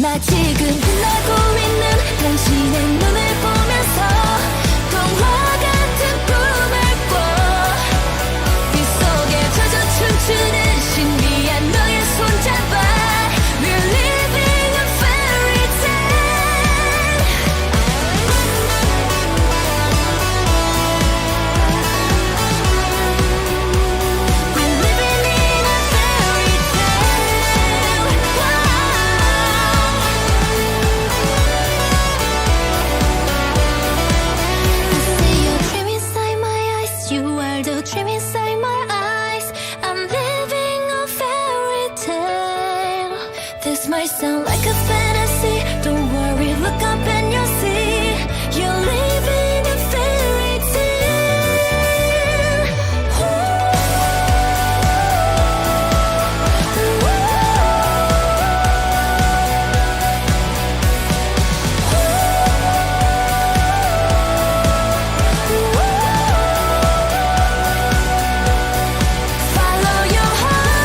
나 지금 빛나고 있는 당신의 눈을 보면서 동화 같은 꿈을 꿔 빗속에 젖어 춤추는 신비한 너의 손잡아 We're living a fairy tale We're living in a fairy tale I see your dream inside my eyes You are the dream inside my eyes I'm living a fairy tale This might sound like a fantasy Don't worry, look up and you'll see You're living a fairy tale Follow your heart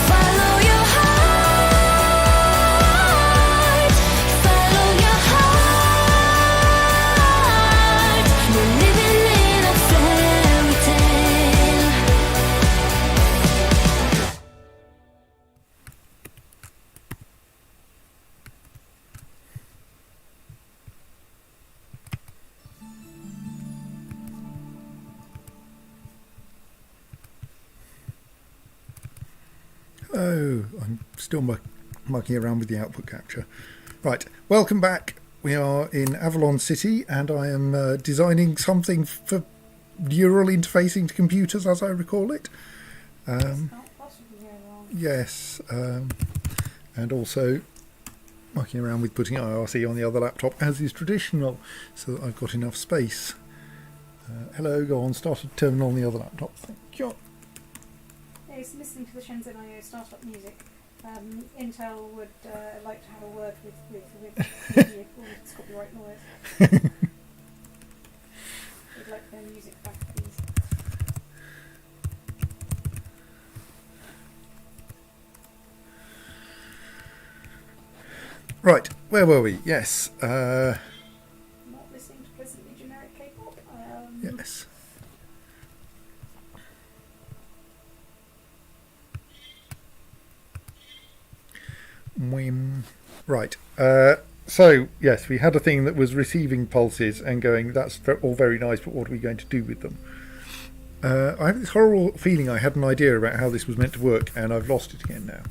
Follow your heart Follow your heart You're living in a fairy tale Oh, I'm still mucking around with the output capture. Right, welcome back. We are in Avalon City and I am designing something for neural interfacing to computers, as I recall it. Can't possibly go wrong. Yes, and also mucking around with putting IRC on the other laptop, as is traditional, so that I've got enough space. Hello, go on, start a terminal on the other laptop. Thank you. Yeah, it's listening to the Shenzhen I startup music. Intel would like to have a word with you on its copyright lawyers. They'd like their music back, please. Right, where were we? Yes, Not listening to pleasantly generic K-pop. yes. Right. So, yes, we had a thing that was receiving pulses and going, that's all very nice, but what are we going to do with them? I have this horrible feeling I had an idea about how this was meant to work, and I've lost it again now.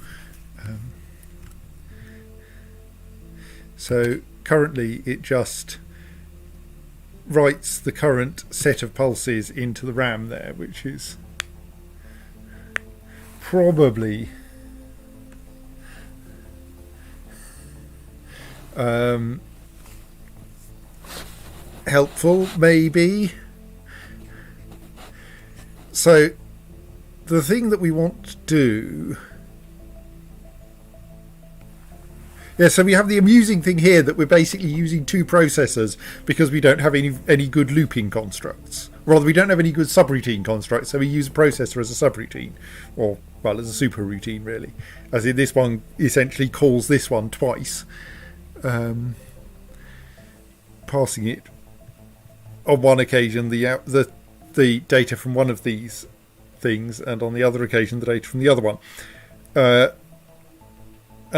So, currently, it just writes the current set of pulses into the RAM there, which is probably helpful, maybe. So the thing that we want to do, so we have the amusing thing here that we're basically using two processors because we don't have any good looping constructs. Rather, we don't have any good subroutine constructs, so we use a processor as a subroutine, or, well, as a super routine, really. As in, this one essentially calls this one twice, passing it on one occasion the data from one of these things, and on the other occasion the data from the other one. And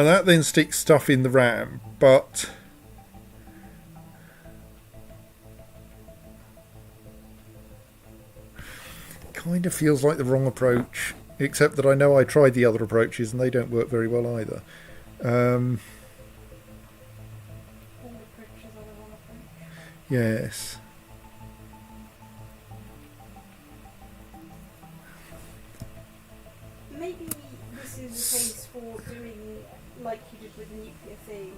that then sticks stuff in the RAM, but kind of feels like the wrong approach, except that I know I tried the other approaches and they don't work very well either. All approaches are the wrong approach. Yes. Maybe this is a case for doing like you did with the nuclear thing,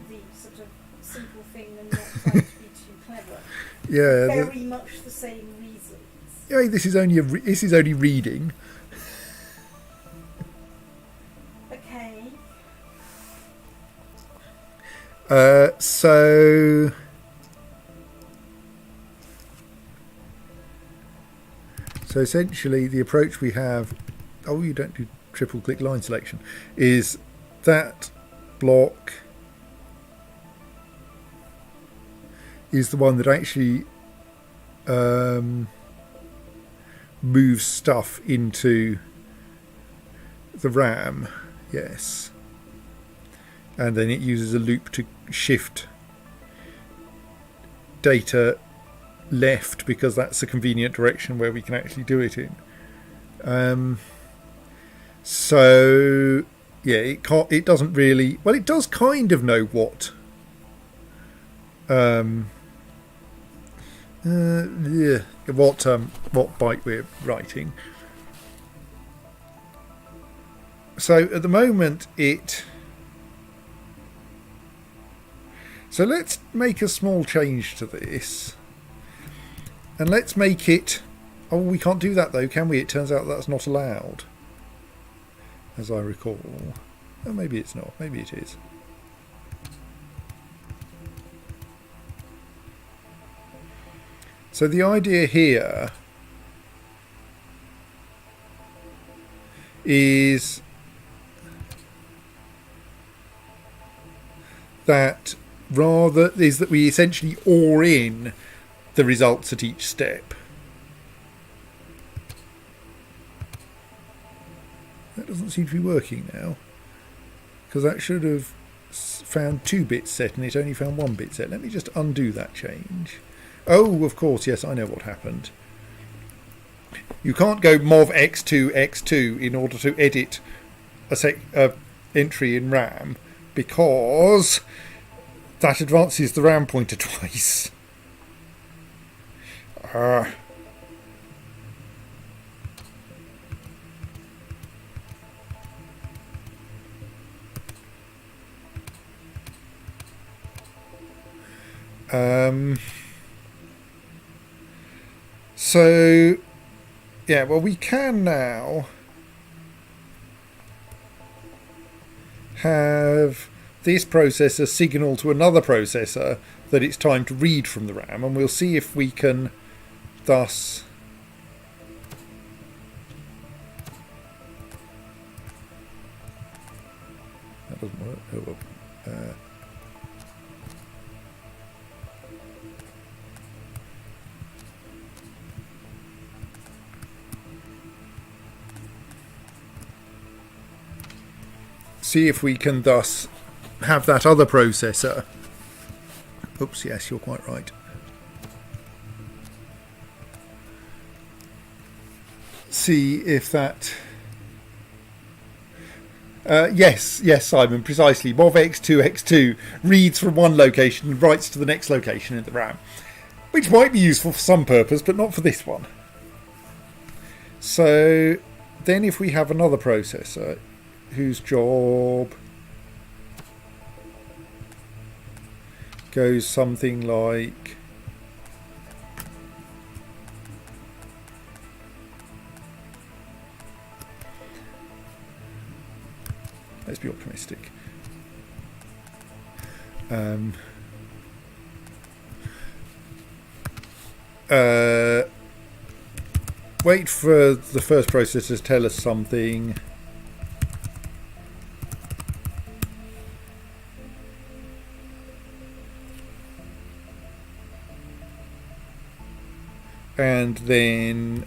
the sort of simple thing and not trying to be too clever. Yeah. Very much the same reasons. Yeah, this is only reading. Okay. So essentially the approach we have, oh, you don't do triple click line selection, is that block is the one that actually moves stuff into the RAM. Yes. And then it uses a loop to shift data left, because that's a convenient direction where we can actually do it in. So yeah, it doesn't really, well, it does kind of know what what byte we're writing. So at the moment so let's make a small change to this, and let's make it, oh, we can't do that though, can we? It turns out that's not allowed, as I recall. Oh, maybe it's not, maybe it is. So the idea here is that we essentially OR in the results at each step. That doesn't seem to be working now, because that should have found 2 bits set and it only found 1 bit set. Let me just undo that change. Oh, of course, yes, I know what happened. You can't go mov x2 x2 in order to edit a entry in RAM, because that advances the RAM pointer twice. So yeah, well, we can now have this processor signal to another processor that it's time to read from the RAM, and we'll see if we can thus that doesn't work. Oh, well. See if we can thus have that other processor. Oops, yes, you're quite right. See if that... yes, Simon, precisely. Mov x2 x2 reads from one location and writes to the next location in the RAM, which might be useful for some purpose, but not for this one. So then if we have another processor whose job goes something like let's be optimistic. Wait for the first processor to tell us something. And then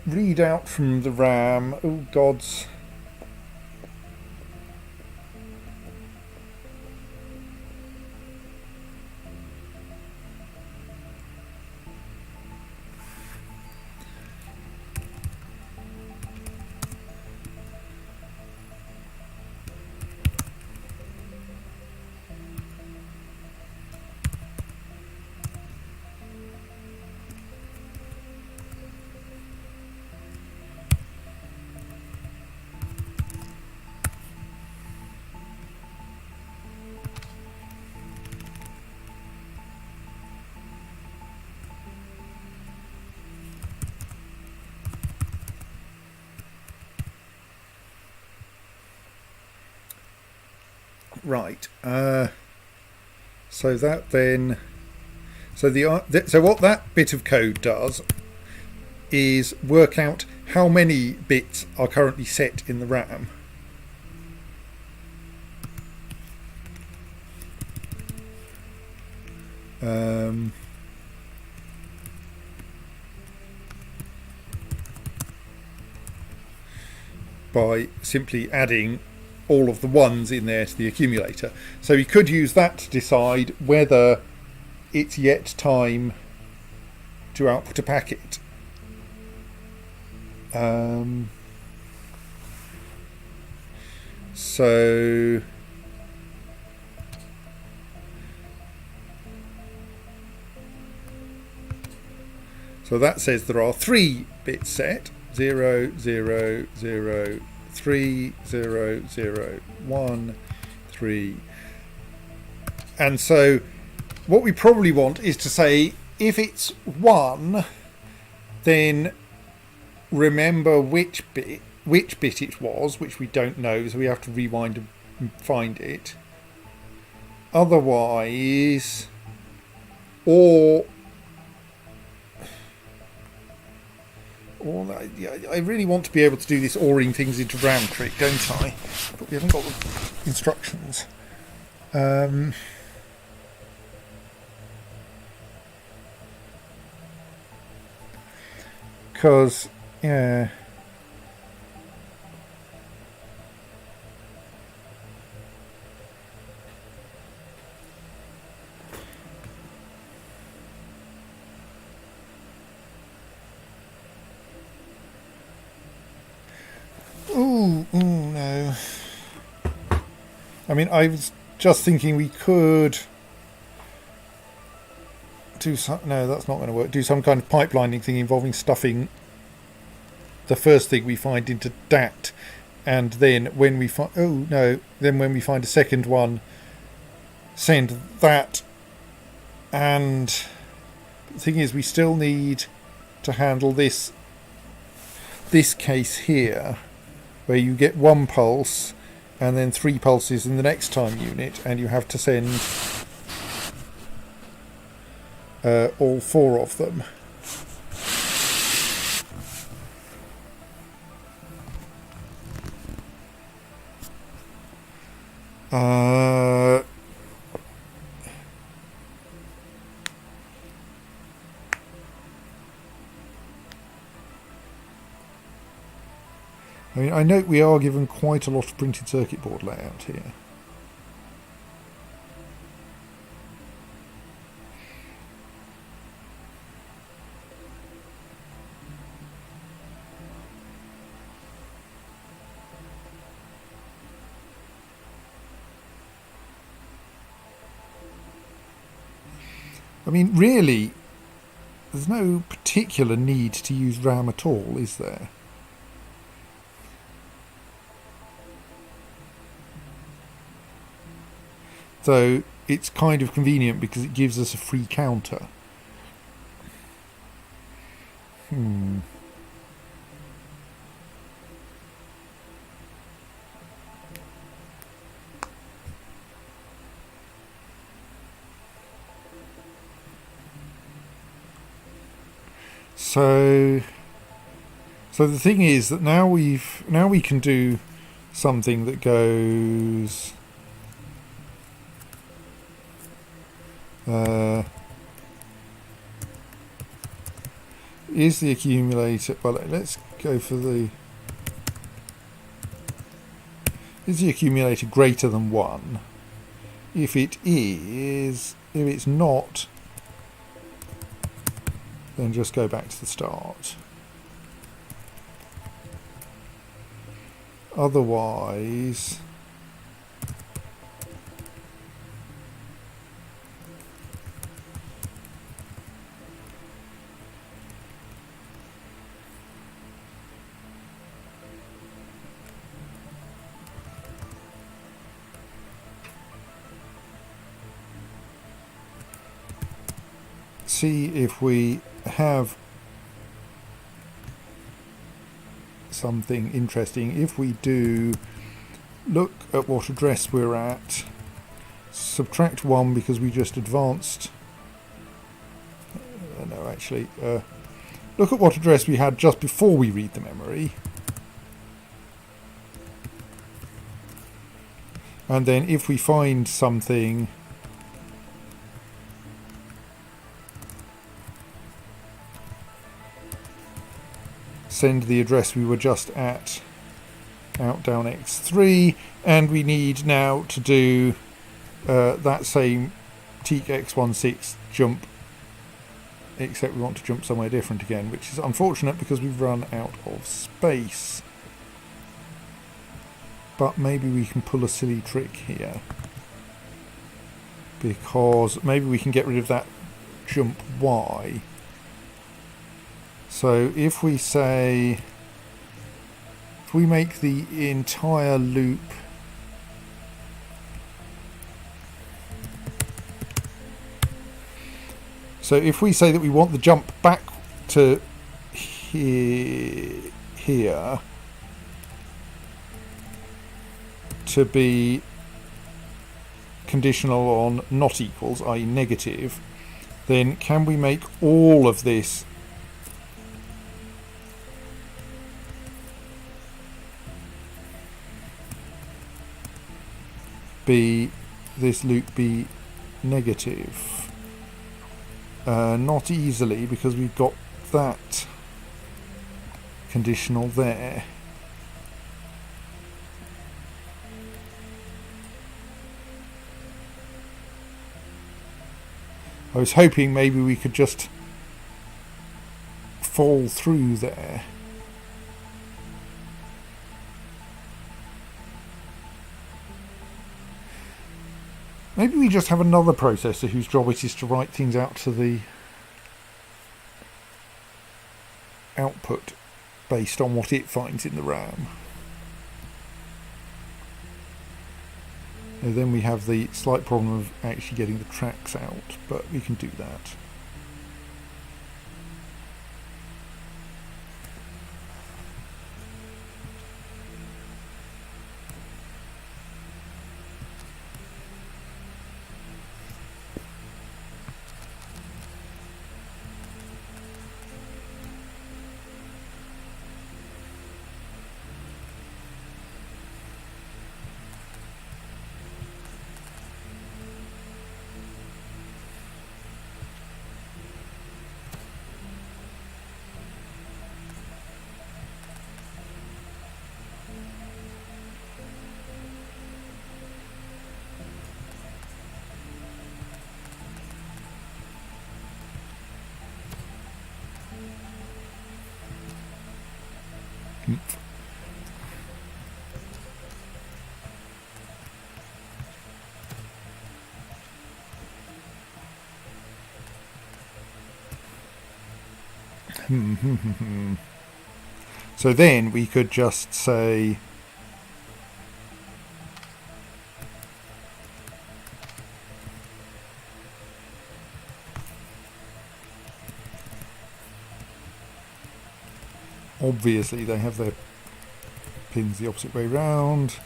read out from the RAM. Oh, gods. Right. So that then... So so what that bit of code does is work out how many bits are currently set in the RAM. By simply adding all of the ones in there to the accumulator. So you could use that to decide whether it's yet time to output a packet. So that says there are 3 bits set: 0, 0, 0, 3, 0, 0, 1, 3. And so what we probably want is to say, if it's 1, then remember which bit it was, which we don't know, so we have to rewind and find it. Otherwise, I really want to be able to do this oring things into RAM trick, don't I? But we haven't got the instructions. Because, yeah. Ooh, no. I mean, I was just thinking we could do some... No, that's not going to work. Do some kind of pipelining thing involving stuffing the first thing we find into DAT, and then when we find... Oh, no. Then when we find a second one, send that. And the thing is, we still need to handle this case here, where you get 1 pulse and then 3 pulses in the next time unit, and you have to send all 4 of them. I mean, I note we are given quite a lot of printed circuit board layout here. I mean, really, there's no particular need to use RAM at all, is there? So it's kind of convenient because it gives us a free counter. So the thing is that now we can do something that goes is the accumulator, well, let's go for is the accumulator greater than 1? If it is, if it's not, then just go back to the start. Otherwise, see if we have something interesting. If we do look at what address we're at, subtract 1 because we just advanced no, actually. Look at what address we had just before we read the memory. And then if we find something, send the address we were just at out down X3, and we need now to do that same teak X16 jump, except we want to jump somewhere different again, which is unfortunate because we've run out of space. But maybe we can pull a silly trick here, because maybe we can get rid of that jump Y. So if we say, if we make the entire loop so if we say that we want the jump back to here to be conditional on not equals, i.e. negative, then can we make all of this be, this loop be negative? Not easily, because we've got that conditional there. I was hoping maybe we could just fall through there. Maybe we just have another processor whose job it is to write things out to the output based on what it finds in the RAM. And then we have the slight problem of actually getting the tracks out, but we can do that. So then we could just say obviously they have their pins the opposite way round.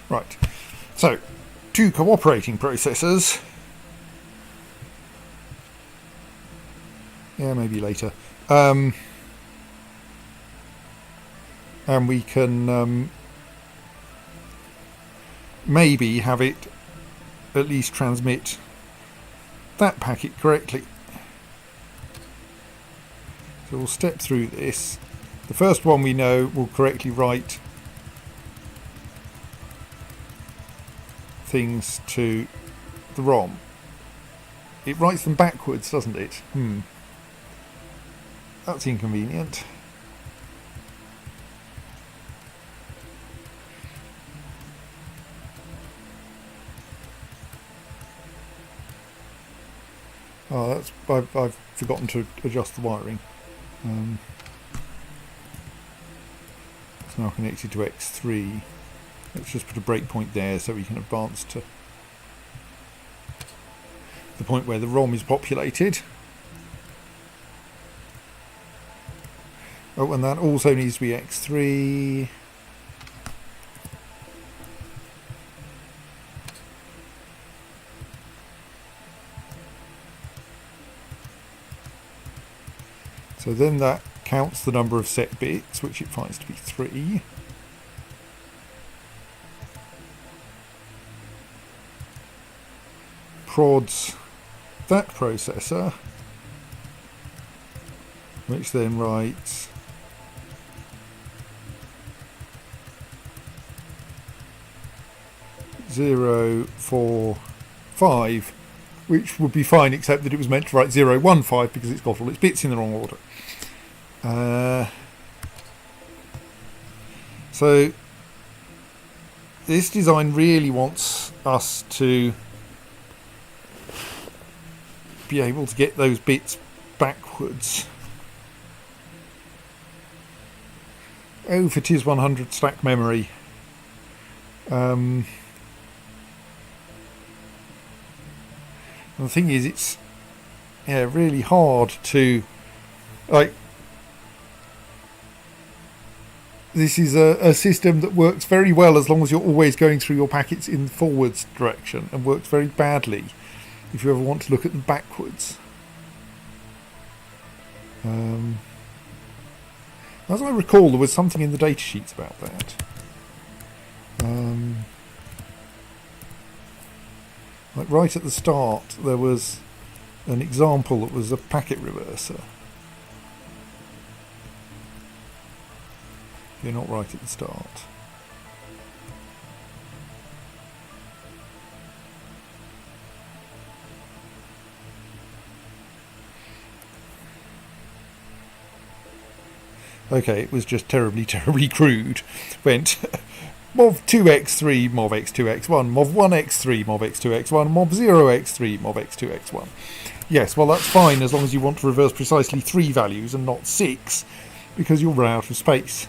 Right, so two cooperating processors. Yeah, maybe later. And we can maybe have it at least transmit that packet correctly. So we'll step through this. The first one we know will correctly write things to the ROM. it writes them backwards, doesn't it? That's inconvenient. Oh, that's I've forgotten to adjust the wiring. It's now connected to X3. Let's just put a breakpoint there so we can advance to the point where the ROM is populated. Oh, and that also needs to be X3. So then that counts the number of set bits, which it finds to be 3. Prods that processor, which then writes 0, 4, 5, which would be fine, except that it was meant to write 0, 1, 5 because it's got all its bits in the wrong order. So this design really wants us to be able to get those bits backwards. Oh, for tis 100 stack memory. And the thing is, it's really hard to, like, this is a system that works very well as long as you're always going through your packets in the forwards direction, and works very badly if you ever want to look at them backwards. As I recall, there was something in the datasheets about that. Like right at the start, there was an example that was a packet reverser. You're not right at the start. Okay, it was just terribly, terribly crude. Went MOV 2x3, MOV x2x1, MOV 1x3, MOV x2x1, MOV 0x3, MOV x2x1. Yes, well that's fine as long as you want to reverse precisely 3 values and not 6, because you'll run out of space.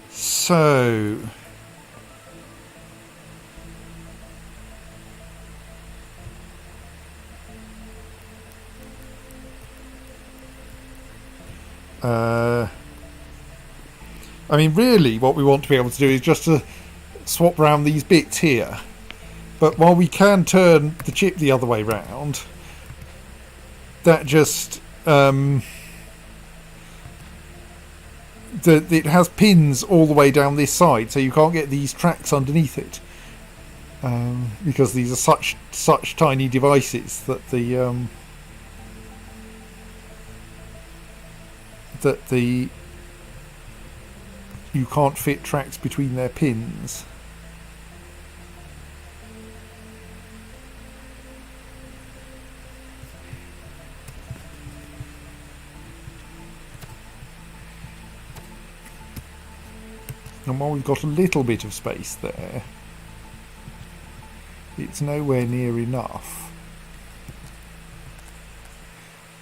So I mean, really what we want to be able to do is just to swap around these bits here. But while we can turn the chip the other way round, that just it has pins all the way down this side, so you can't get these tracks underneath it, because these are such tiny devices that you can't fit tracks between their pins. And while we've got a little bit of space there, it's nowhere near enough,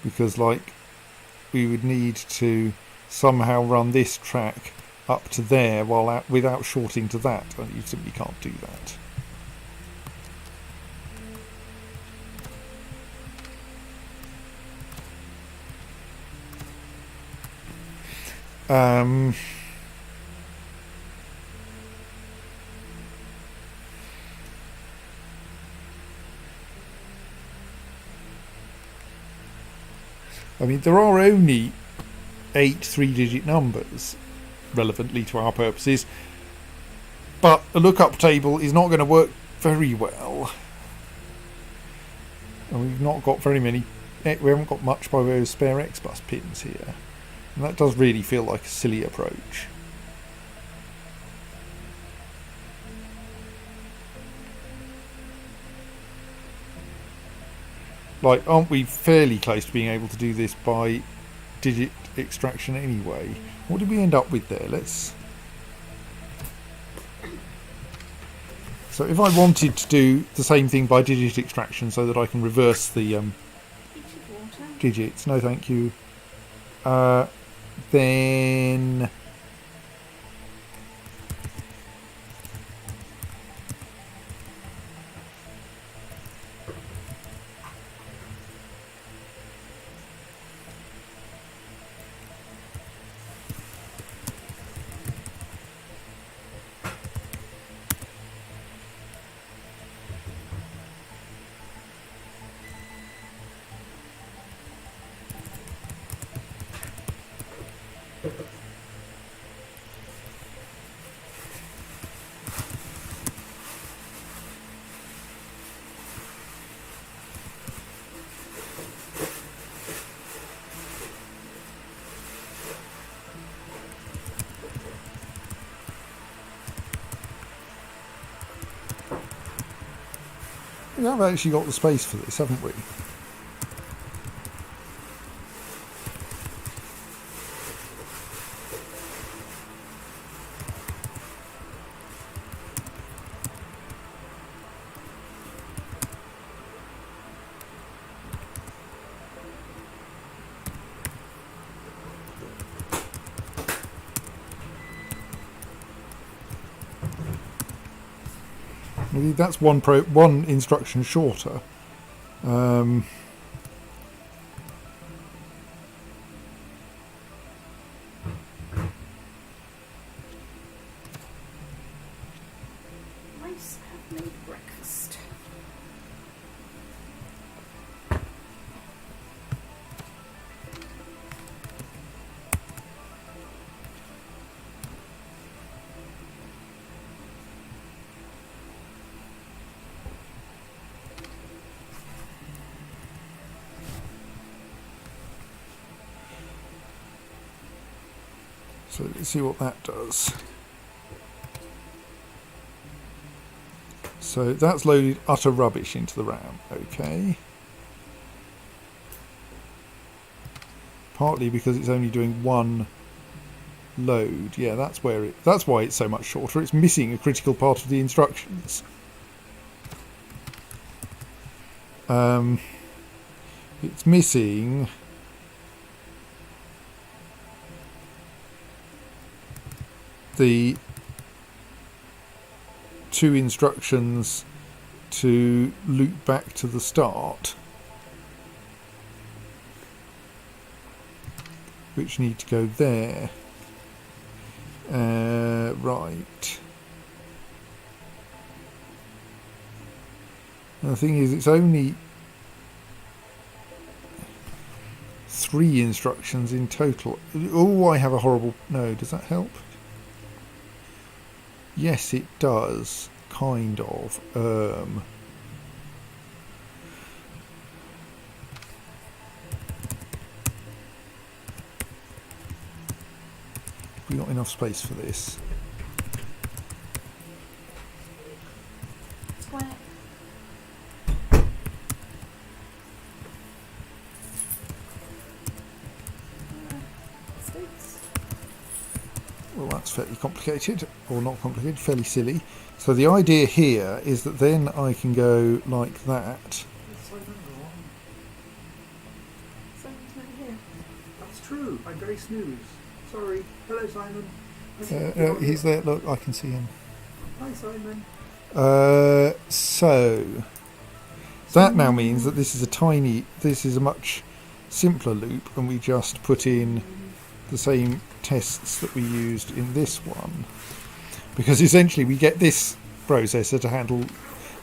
because like we would need to somehow run this track up to there without shorting to that, and you simply can't do that. I mean, there are only 8 3-digit numbers relevantly to our purposes, but a lookup table is not going to work very well. And we've not got very many, we haven't got much by way of spare XBus pins here. And that does really feel like a silly approach. Like, aren't we fairly close to being able to do this by digit extraction anyway? What did we end up with there? Let's... So if I wanted to do the same thing by digit extraction so that I can reverse the digits, no thank you, then... We have actually got the space for this, haven't we? Maybe that's one instruction shorter. Mice have made breakfast. So let's see what that does. So that's loaded utter rubbish into the RAM. Okay. Partly because it's only doing one load. Yeah, that's why it's so much shorter. It's missing a critical part of the instructions. It's missing the two instructions to loop back to the start, which need to go there. Right. And the thing is, it's only 3 instructions in total. Oh, I have a horrible... No, does that help? Yes, it does. Kind of. We've got enough space for this. Square. States. Well, that's fairly complicated, or not complicated, fairly silly. So the idea here is that then I can go like that. Simon's not here. That's true. I'm very snooze. Sorry. Hello, Simon. No, he's there. Look, I can see him. Hi, Simon. So that now means that this is a much simpler loop, and we just put in the same tests that we used in this one, because essentially we get this processor to handle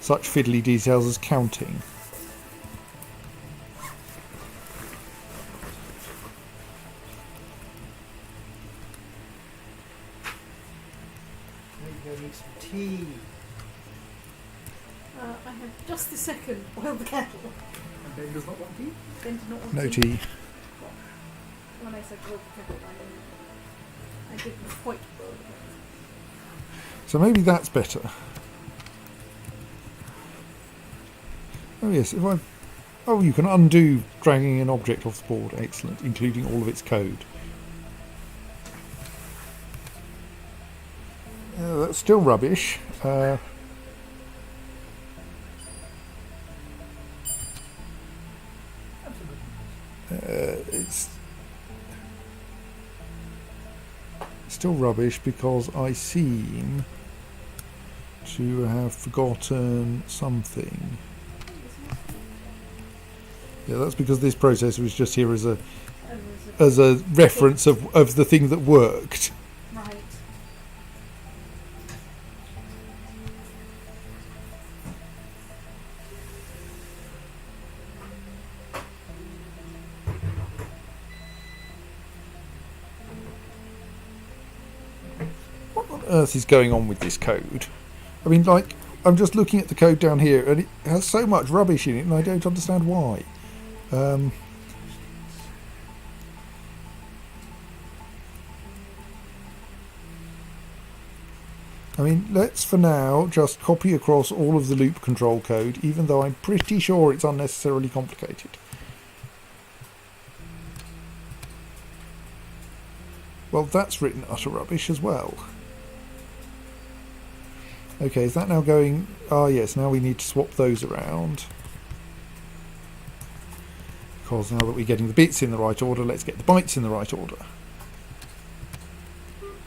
such fiddly details as counting. Maybe I need some tea. I have just a second boiled the kettle. And Ben does not want tea? Ben did not want No tea. When I said boiled the kettle, I didn't quite boil the kettle. So maybe that's better. Oh yes, if I Oh, you can undo dragging an object off the board. Excellent, including all of its code. That's still rubbish. It's still rubbish because I seem to have forgotten something. Yeah, that's because this processor was just here as a reference of the thing that worked. Right. What on earth is going on with this code? I mean, like, I'm just looking at the code down here and it has so much rubbish in it and I don't understand why. I mean, let's for now just copy across all of the loop control code, even though I'm pretty sure it's unnecessarily complicated. Well, that's written utter rubbish as well. Okay, is that now going... Ah, yes, now we need to swap those around. Because now that we're getting the bits in the right order, let's get the bytes in the right order.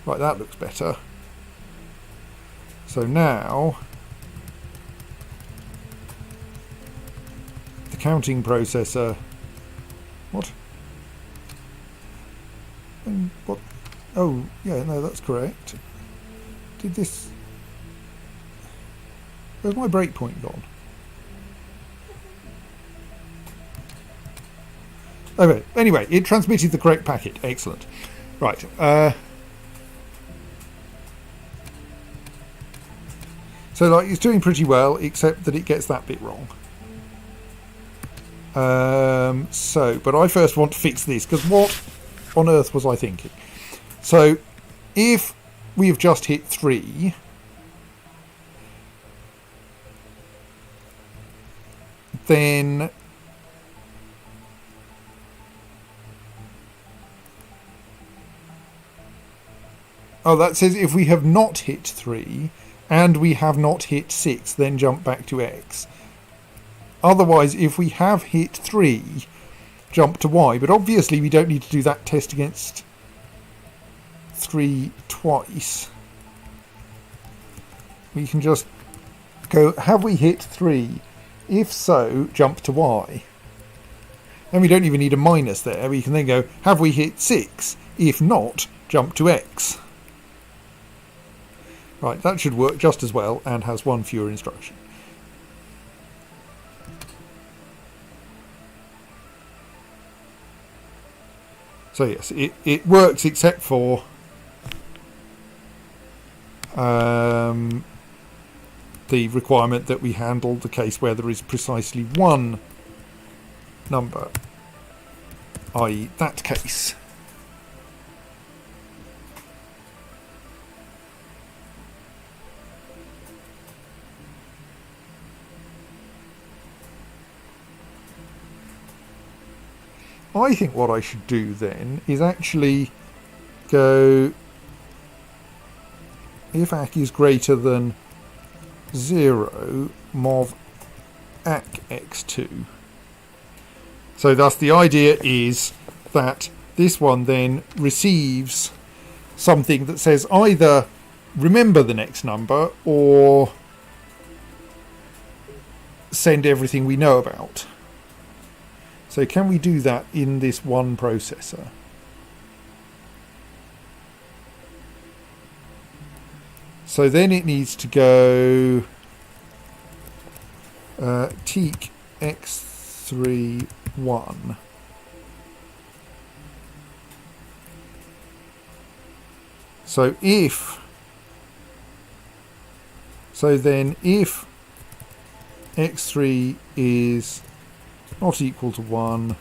Right, that looks better. So now... the counting processor... What? What? Oh, yeah, no, that's correct. Did this... Where's my breakpoint gone? Okay, anyway, it transmitted the correct packet. Excellent. Right. So, like, it's doing pretty well, except that it gets that bit wrong. But I first want to fix this, because what on earth was I thinking? So, if we have just hit 3... then that says if we have not hit 3 and we have not hit 6, then jump back to X. Otherwise, if we have hit 3, jump to Y. But obviously we don't need to do that test against 3 twice. We can just go, have we hit 3? If so, jump to Y. And we don't even need a minus there. We can then go, have we hit 6? If not, jump to X. Right, that should work just as well and has one fewer instruction. So yes, it works except for the requirement that we handle the case where there is precisely one number, i.e. that case. I think what I should do then is actually go, if AC is greater than 0, mov ac x2. So thus the idea is that this one then receives something that says either remember the next number or send everything we know about. So can we do that in this one processor? So then it needs to go teak x3 1. So then if x3 is not equal to 1,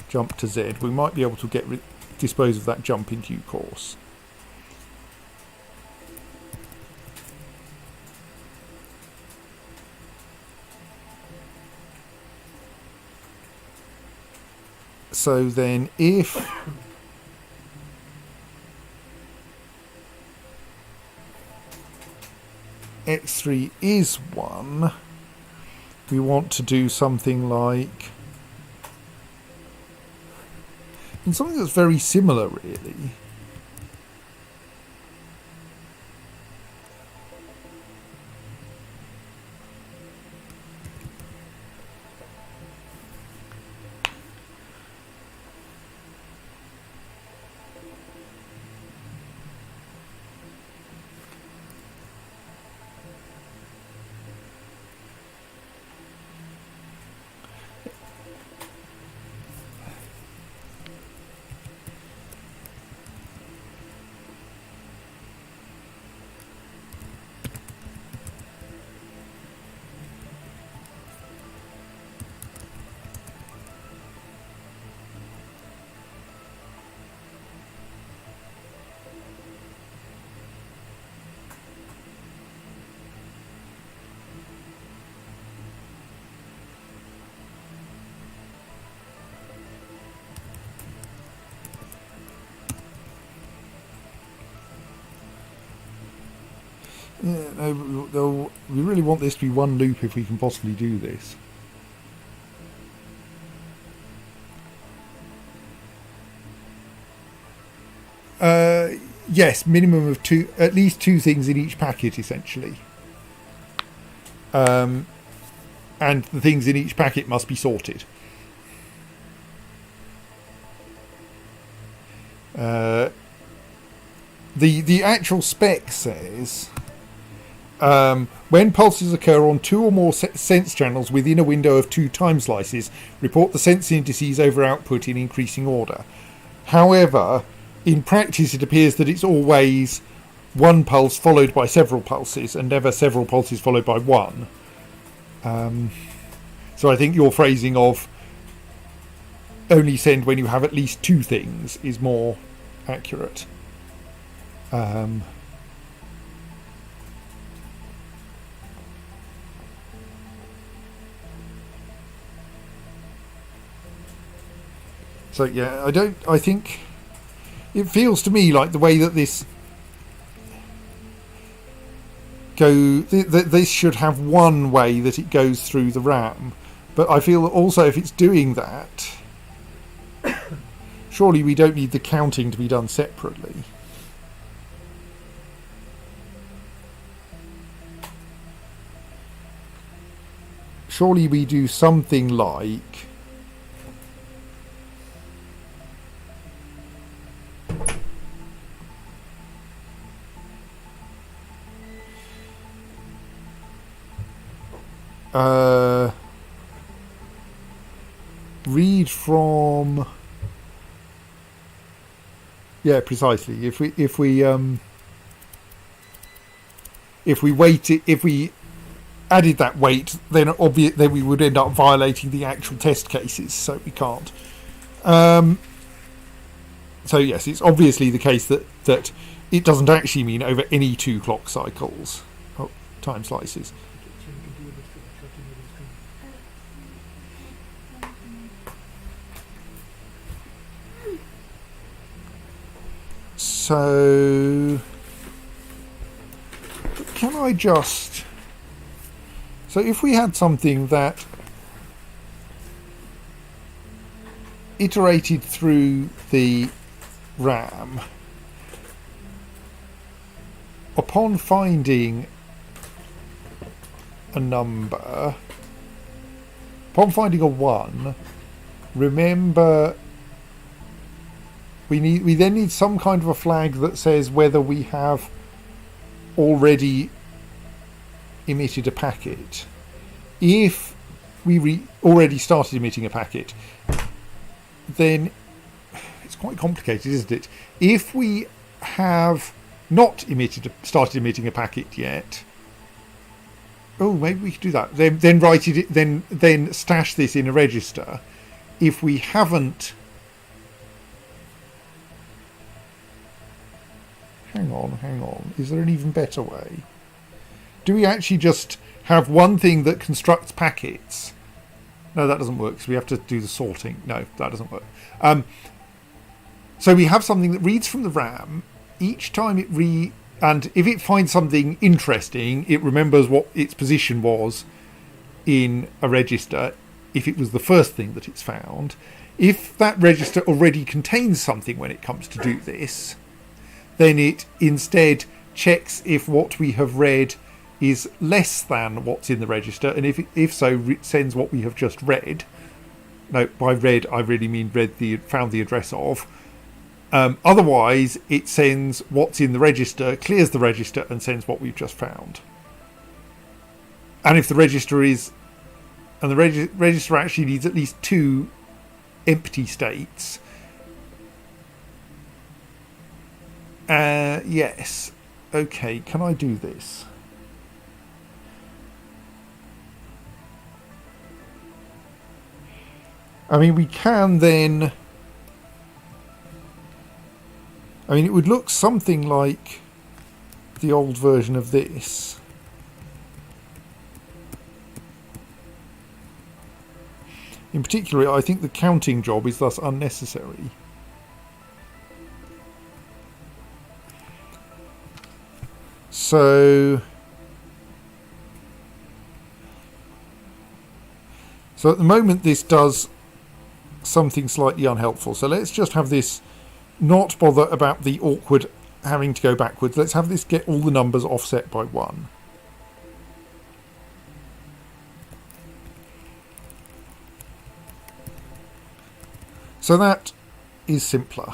jump to z, we might be able to dispose of that jump in due course. So then if x3 is 1, we want to do something like, and something that's very similar really. Yeah, no, we really want this to be one loop if we can possibly do this. Yes, minimum of two, at least two things in each packet, essentially. And the things in each packet must be sorted. The actual spec says when pulses occur on two or more sense channels within a window of 2 time slices, report the sense indices over output in increasing order. However, in practice it appears that it's always one pulse followed by several pulses and never several pulses followed by one. So I think your phrasing of only send when you have at least 2 things is more accurate. So yeah, I think it feels to me like the way that this this should have one way that it goes through the RAM, but I feel also if it's doing that, surely we don't need the counting to be done separately. Surely we do something like read from, yeah, precisely. If we added that weight, then then we would end up violating the actual test cases, so we can't. So yes, it's obviously the case that it doesn't actually mean over any 2 clock cycles, time slices. So can I just... So if we had something that iterated through the RAM, upon finding a number, upon finding a 1, remember we then need some kind of a flag that says whether we have already emitted a packet. If we already started emitting a packet, then it's quite complicated, isn't it? If we have not started emitting a packet yet, oh, maybe we could do that. Then write it. Then stash this in a register. If we haven't, hang on. Is there an even better way? Do we actually just have one thing that constructs packets? No, that doesn't work because we have to do the sorting. No, that doesn't work. So we have something that reads from the RAM. Each time it and if it finds something interesting, it remembers what its position was in a register if it was the first thing that it's found. If that register already contains something when it comes to do this, then it instead checks if what we have read is less than what's in the register, and if so, sends what we have just read. No, by read I really mean found the address of. Otherwise, it sends what's in the register, clears the register, and sends what we've just found. And if the register register actually needs at least 2 empty states. Yes. Okay, can I do this? I mean, we can then... I mean, it would look something like the old version of this. In particular, I think the counting job is thus unnecessary. So at the moment this does something slightly unhelpful. So let's just have this not bother about the awkward having to go backwards. Let's have this get all the numbers offset by 1. So that is simpler.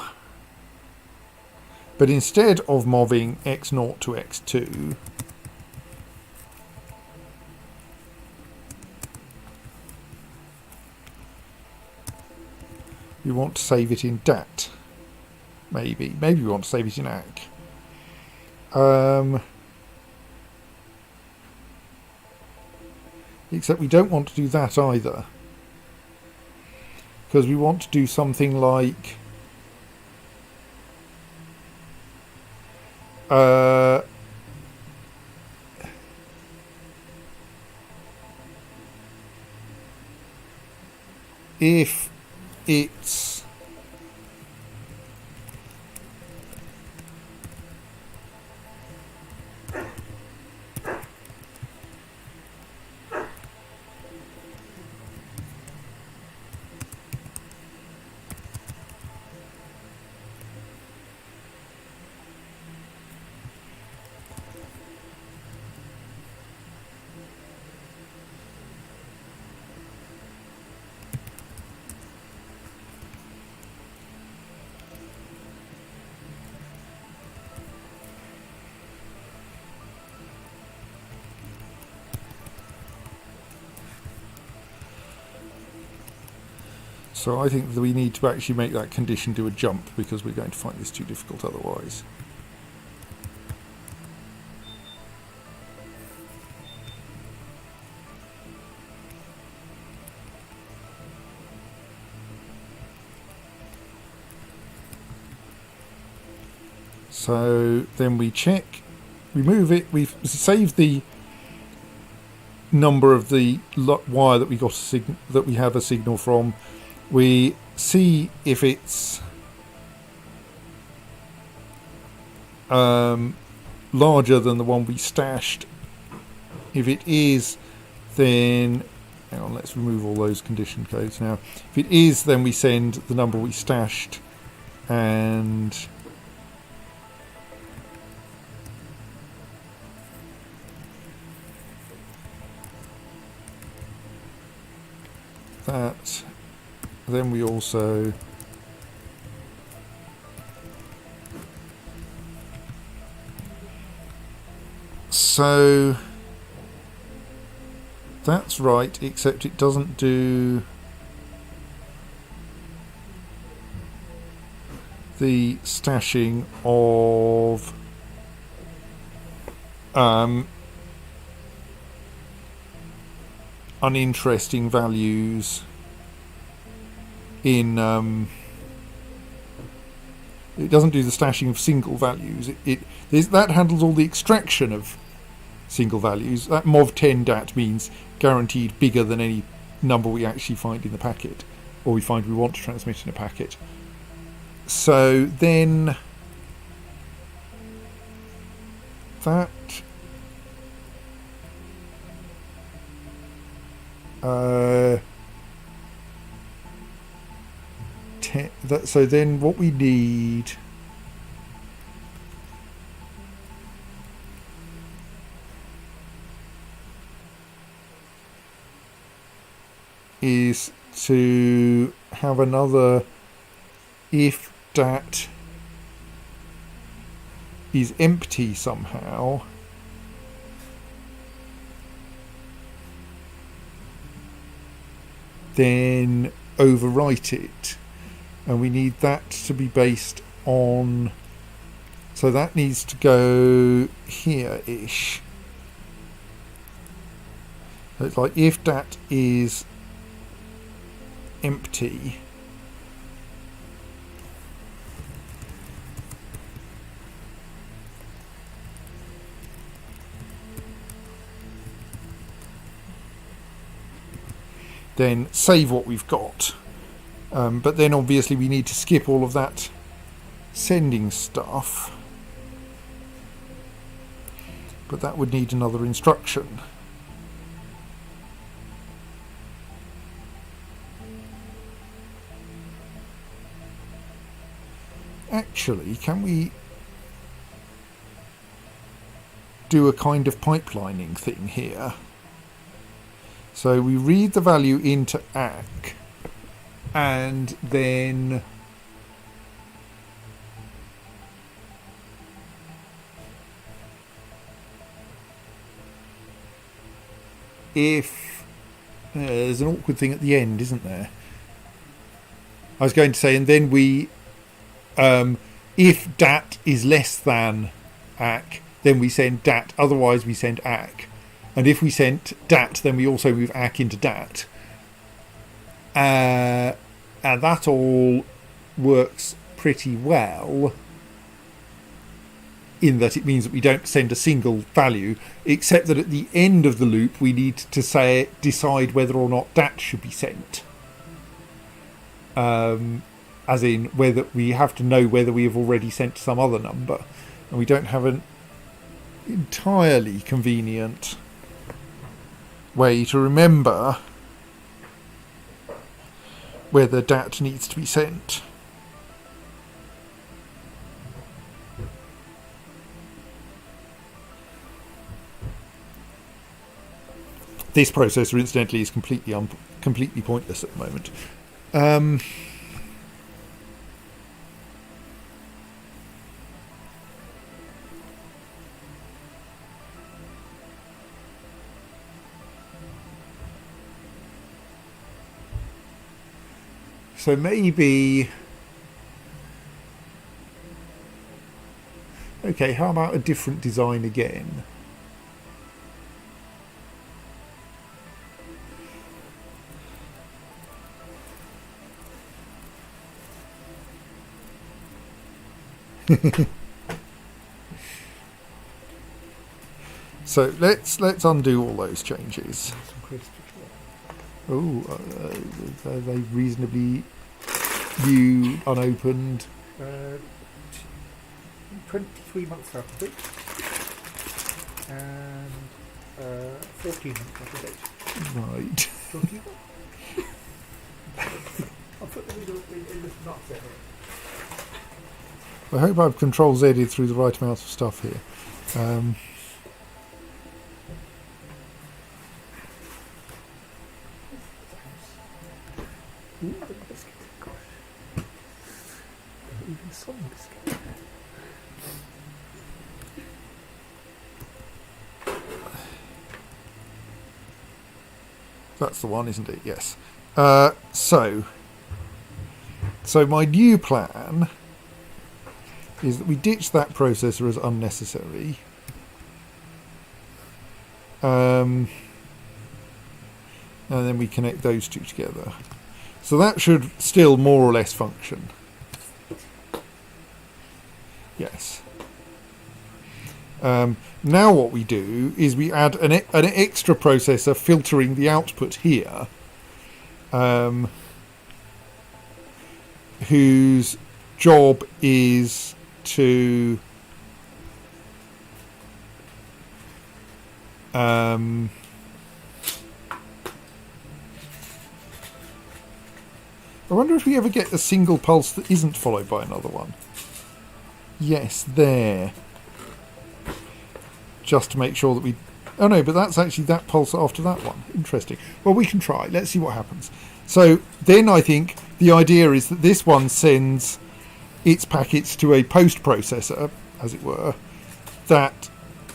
But instead of moving x0 to x2, we want to save it in DAT. Maybe we want to save it in AC. Except we don't want to do that either, because we want to do something like if it's So I think that we need to actually make that condition do a jump, because we're going to find this too difficult otherwise. So then we check, we move it, we've saved the number of the wire that we got that we have a signal from. We see if it's larger than the one we stashed. If it is, then hang on, let's remove all those condition codes now. If it is, then we send the number we stashed, and that. Then we also so that's right, except it doesn't do the stashing of uninteresting values in it doesn't do the stashing of single values. That handles all the extraction of single values. That mov10 dat means guaranteed bigger than any number we actually find in the packet, or we find we want to transmit in a packet. So then that so then what we need is to have another if dat is empty somehow, then overwrite it, and we need that to be based on, so that needs to go here-ish. So it's like if dat is empty, then save what we've got. But then obviously we need to skip all of that sending stuff. But that would need another instruction. Actually, can we do a kind of pipelining thing here? So we read the value into ACK, and then if there's an awkward thing at the end, isn't there? I was going to say, and then we if dat is less than ACK, then we send dat, otherwise we send ACK. And if we sent dat, then we also move ACK into dat. And that all works pretty well, in that it means that we don't send a single value, except that at the end of the loop we need to decide whether or not dat should be sent. As in whether we have to know whether we have already sent some other number. And we don't have an entirely convenient way to remember whether dat needs to be sent. This processor, incidentally, is completely pointless at the moment. So maybe, okay, how about a different design again? So let's undo all those changes. Oh, are they reasonably new, unopened? 23 months out of date. And 14 months out of date. Right. I'll put them in the not there. I hope I've Control-Z'd through the right amount of stuff here. Even some biscuit. That's the one, isn't it? Yes. So my new plan is that we ditch that processor as unnecessary. And then we connect those two together. So that should still more or less function. Yes. Now what we do is we add an extra processor filtering the output here, whose job is to I wonder if we ever get a single pulse that isn't followed by another one. Yes, there. Just to make sure that we... Oh no, but that's actually that pulse after that one. Interesting. Well, we can try. Let's see what happens. So then I think the idea is that this one sends its packets to a post processor, as it were, that...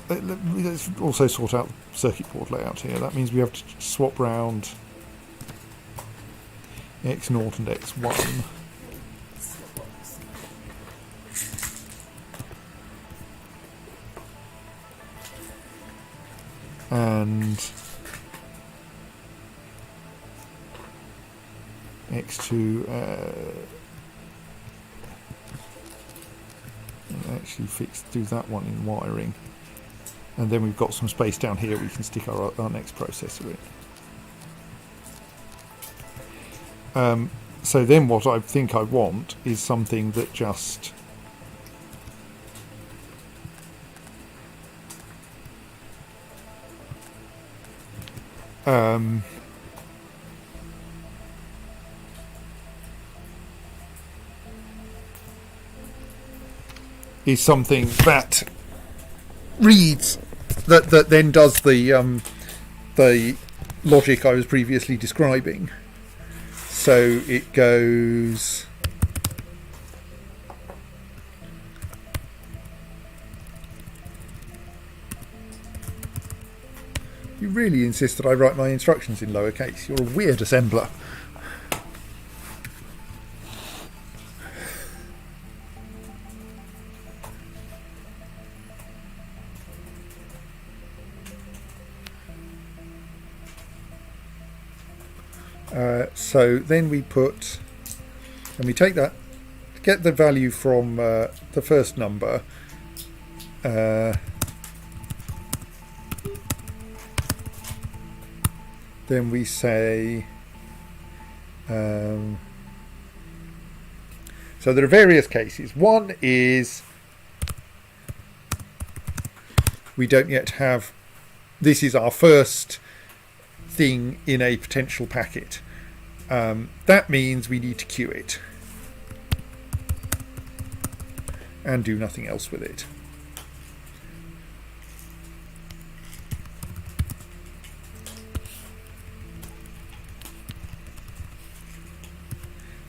Let's also sort out the circuit board layout here. That means we have to swap round X0 and X1. And X2 actually do that one in wiring, and then we've got some space down here we can stick our next processor in. So then what I think I want is something that just is something that reads that then does the logic I was previously describing. So it goes You really insist that I write my instructions in lowercase. You're a weird assembler. So then we put, and we take that, get the value from the first number, then we say, so there are various cases. One is we don't yet have, this is our first thing in a potential packet. That means we need to queue it and do nothing else with it.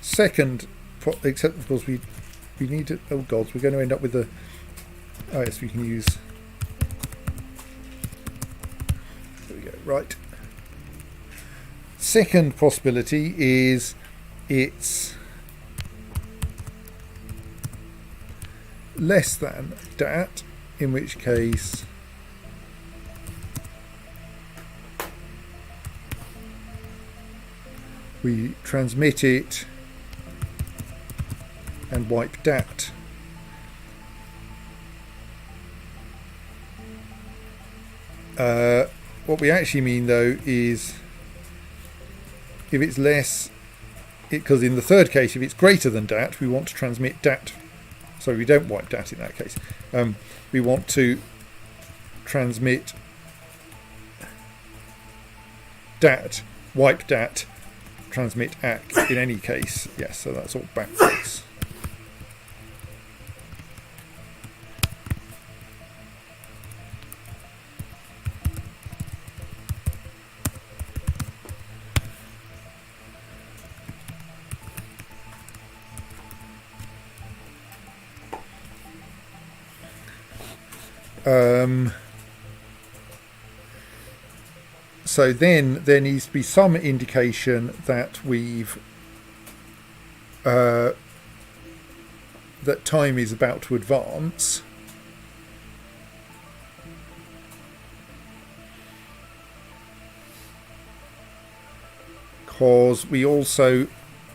Second, except of course we need to, oh gods, we're going to end up with the, oh yes, we can use, there we go, right. Second possibility is it's less than dat, in which case we transmit it and wipe dat. What we actually mean though is if it's less, because in the third case, if it's greater than dat, we want to transmit dat. Sorry, we don't wipe dat in that case. We want to transmit dat, wipe dat, transmit ac in any case. Yes, so that's all backwards. So then there needs to be some indication that we've that time is about to advance. Because we also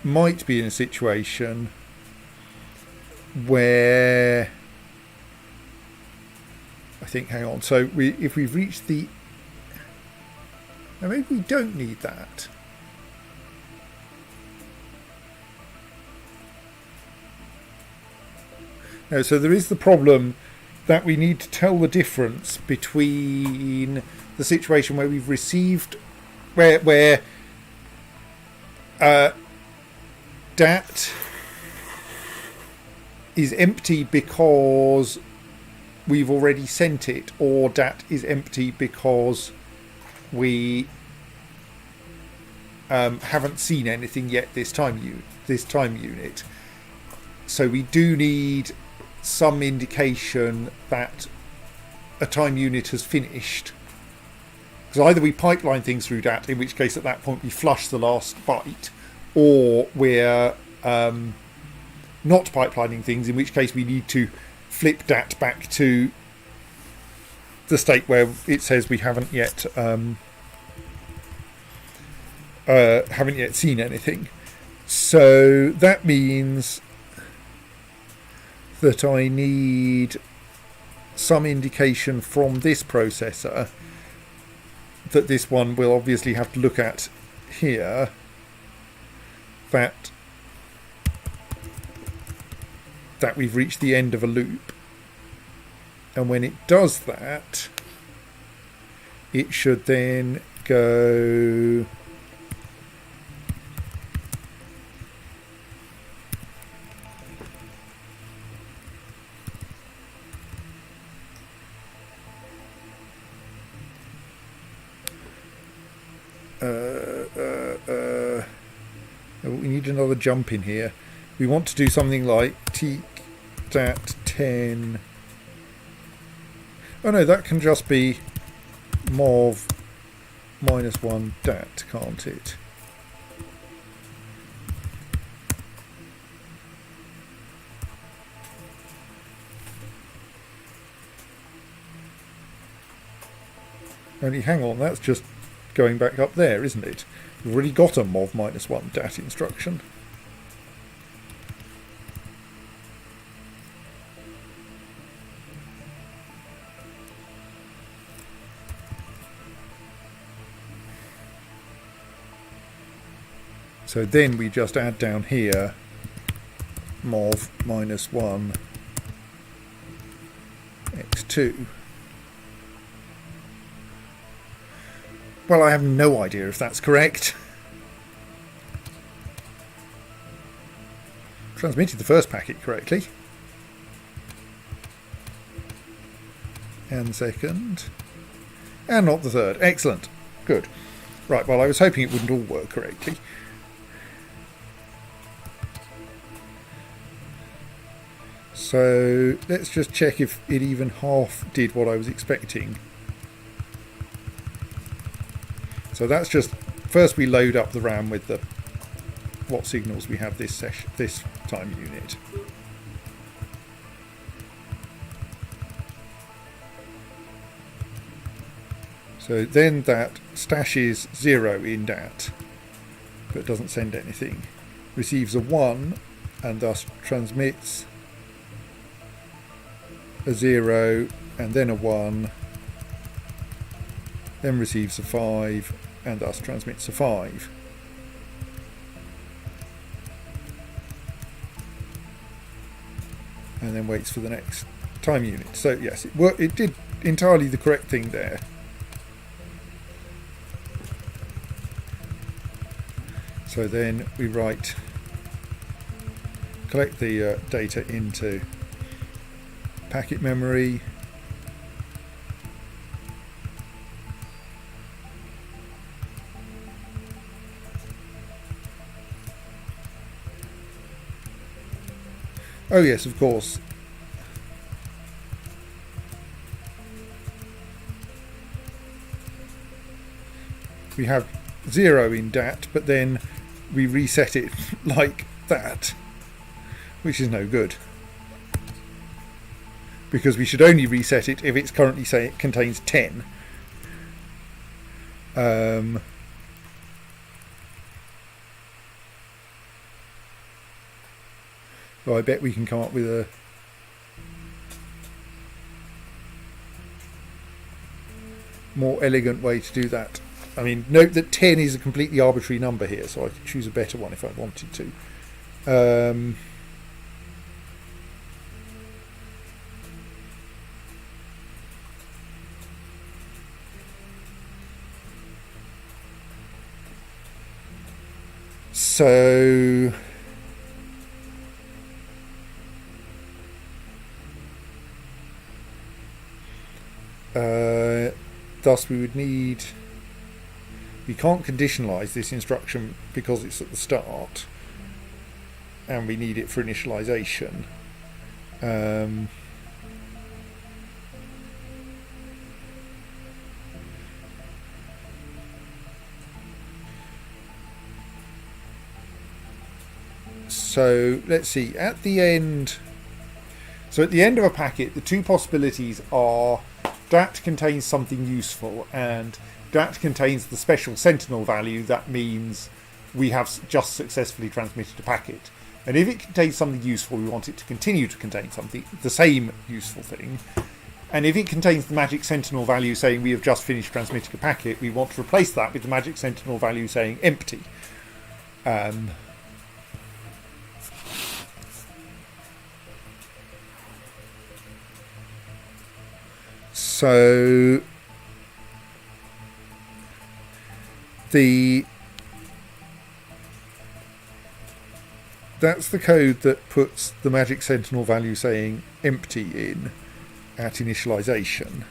might be in a situation where I think, hang on, so if we've reached the, now maybe we don't need that. No, so there is the problem that we need to tell the difference between the situation where we've received, where dat is empty because we've already sent it, or dat is empty because we haven't seen anything yet this time unit. So we do need some indication that a time unit has finished, because either we pipeline things through dat, in which case at that point we flush the last byte, or we're not pipelining things, in which case we need to flip dat back to the state where it says we haven't yet seen anything. So that means that I need some indication from this processor that this one will obviously have to look at here, that we've reached the end of a loop, and when it does that, it should then go we need another jump in here. We want to do something like teak dat 10. Oh no, that can just be mov -1 dat, can't it? Only hang on, that's just going back up there, isn't it? We've already got a mov -1 dat instruction. So then we just add down here mov -1 x2. Well, I have no idea if that's correct. Transmitted the first packet correctly. And the second. And not the third. Excellent. Good. Right, well, I was hoping it wouldn't all work correctly. So let's just check if it even half did what I was expecting. So that's just, first we load up the RAM with the what signals we have this time unit. So then that stashes 0 in dat, but doesn't send anything. Receives a 1 and thus transmits a 0 and then a 1, then receives a 5 and thus transmits a 5. And then waits for the next time unit. So yes, it did entirely the correct thing there. So then we collect the data into packet memory. Oh yes, of course. We have 0 in dat, but then we reset it like that, which is no good. Because we should only reset it if it's currently saying it contains 10. So I bet we can come up with a more elegant way to do that. I mean, note that 10 is a completely arbitrary number here, so I could choose a better one if I wanted to. So thus we would need, we can't conditionalize this instruction because it's at the start and we need it for initialization. So let's see, at the end, so at the end of a packet, the two possibilities are dat contains something useful and dat contains the special sentinel value. That means we have just successfully transmitted a packet. And if it contains something useful, we want it to continue to contain something, the same useful thing. And if it contains the magic sentinel value saying we have just finished transmitting a packet, we want to replace that with the magic sentinel value saying empty. So that's the code that puts the magic sentinel value saying empty in at initialization.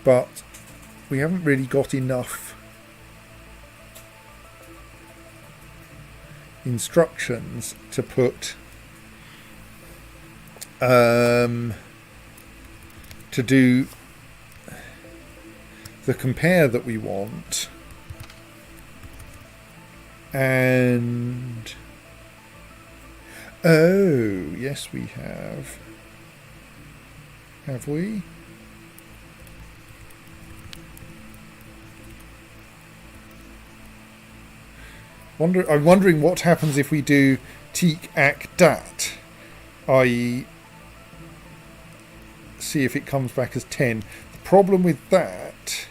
But we haven't really got enough instructions to put to do the compare that we want, and oh yes we have we? I'm wondering what happens if we do teak ac dat, i.e. see if it comes back as 10. The problem with that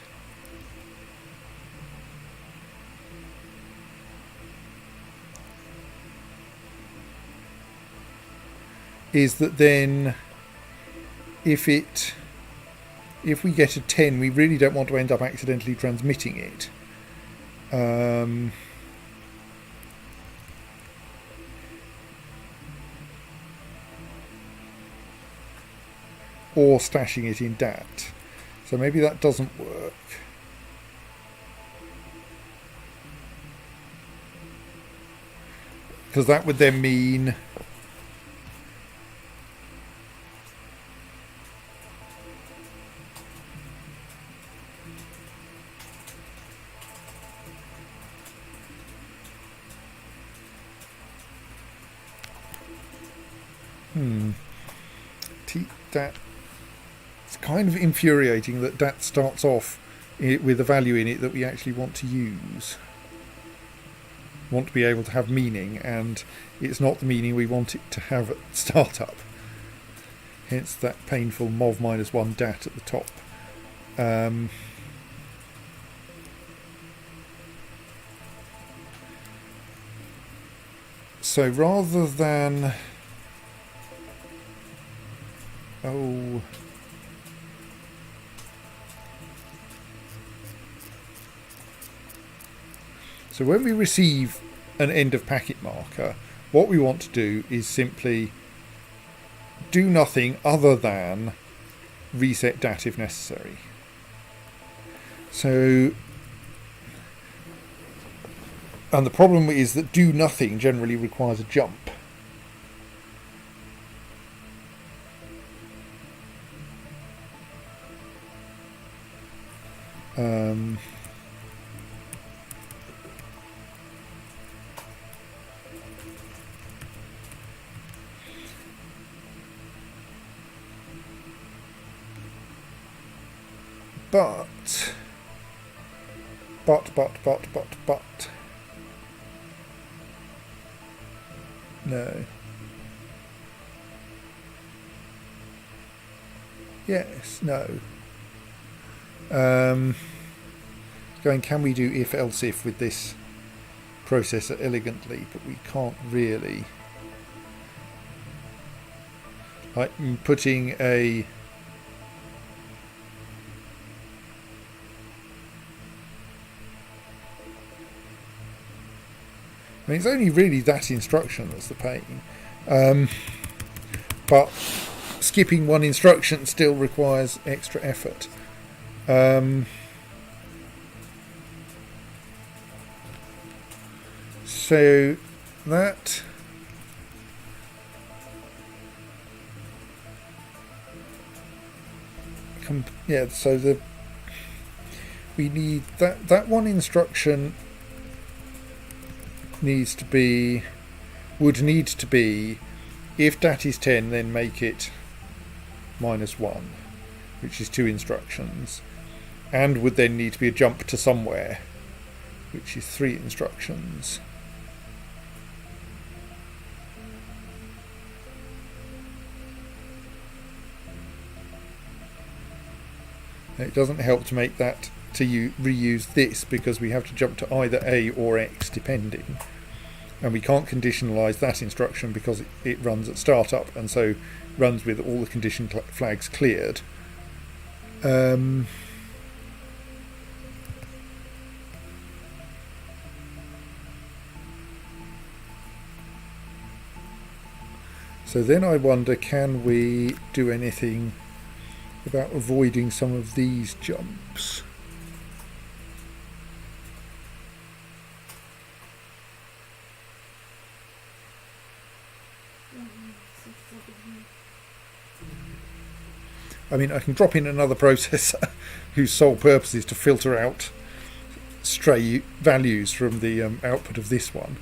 is that then if we get a 10, we really don't want to end up accidentally transmitting it. Or stashing it in dat. So maybe that doesn't work. Because that would then mean dat. It's kind of infuriating that dat starts off with a value in it that we actually want to use. Want to be able to have meaning, and it's not the meaning we want it to have at startup. Hence that painful mov -1 dat at the top. So rather than so when we receive an end of packet marker, what we want to do is simply do nothing other than reset dat if necessary. So, and the problem is that do nothing generally requires a jump. But no. Yes, no. Going, can we do if else if with this processor elegantly, but we can't really. Like putting a I mean, it's only really that instruction that's the pain. But skipping one instruction still requires extra effort. So that so we need that one instruction would need to be, if dat is 10, then make it -1, which is 2 instructions, and would then need to be a jump to somewhere, which is 3 instructions. It doesn't help to make that reuse this, because we have to jump to either A or X depending, and we can't conditionalize that instruction because it runs at startup, and so runs with all the condition flags cleared. So then I wonder, can we do anything about avoiding some of these jumps? I mean, I can drop in another processor whose sole purpose is to filter out stray values from the output of this one,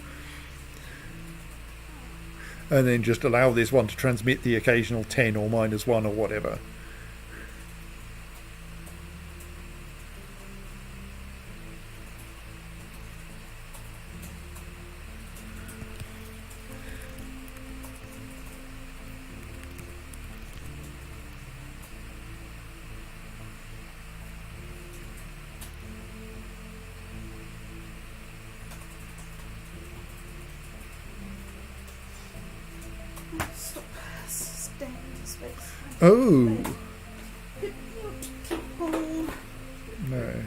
and then just allow this one to transmit the occasional 10 or -1 or whatever. Stop staying in space. Oh, Ball. no.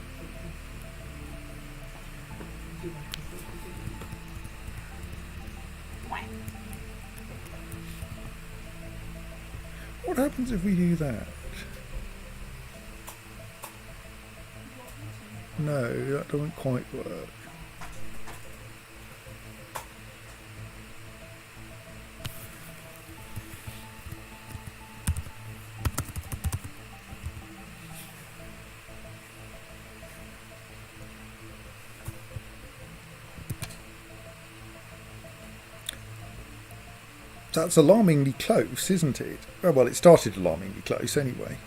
What happens if we do that? No, that doesn't quite work. That's alarmingly close, isn't it? Well, it started alarmingly close anyway.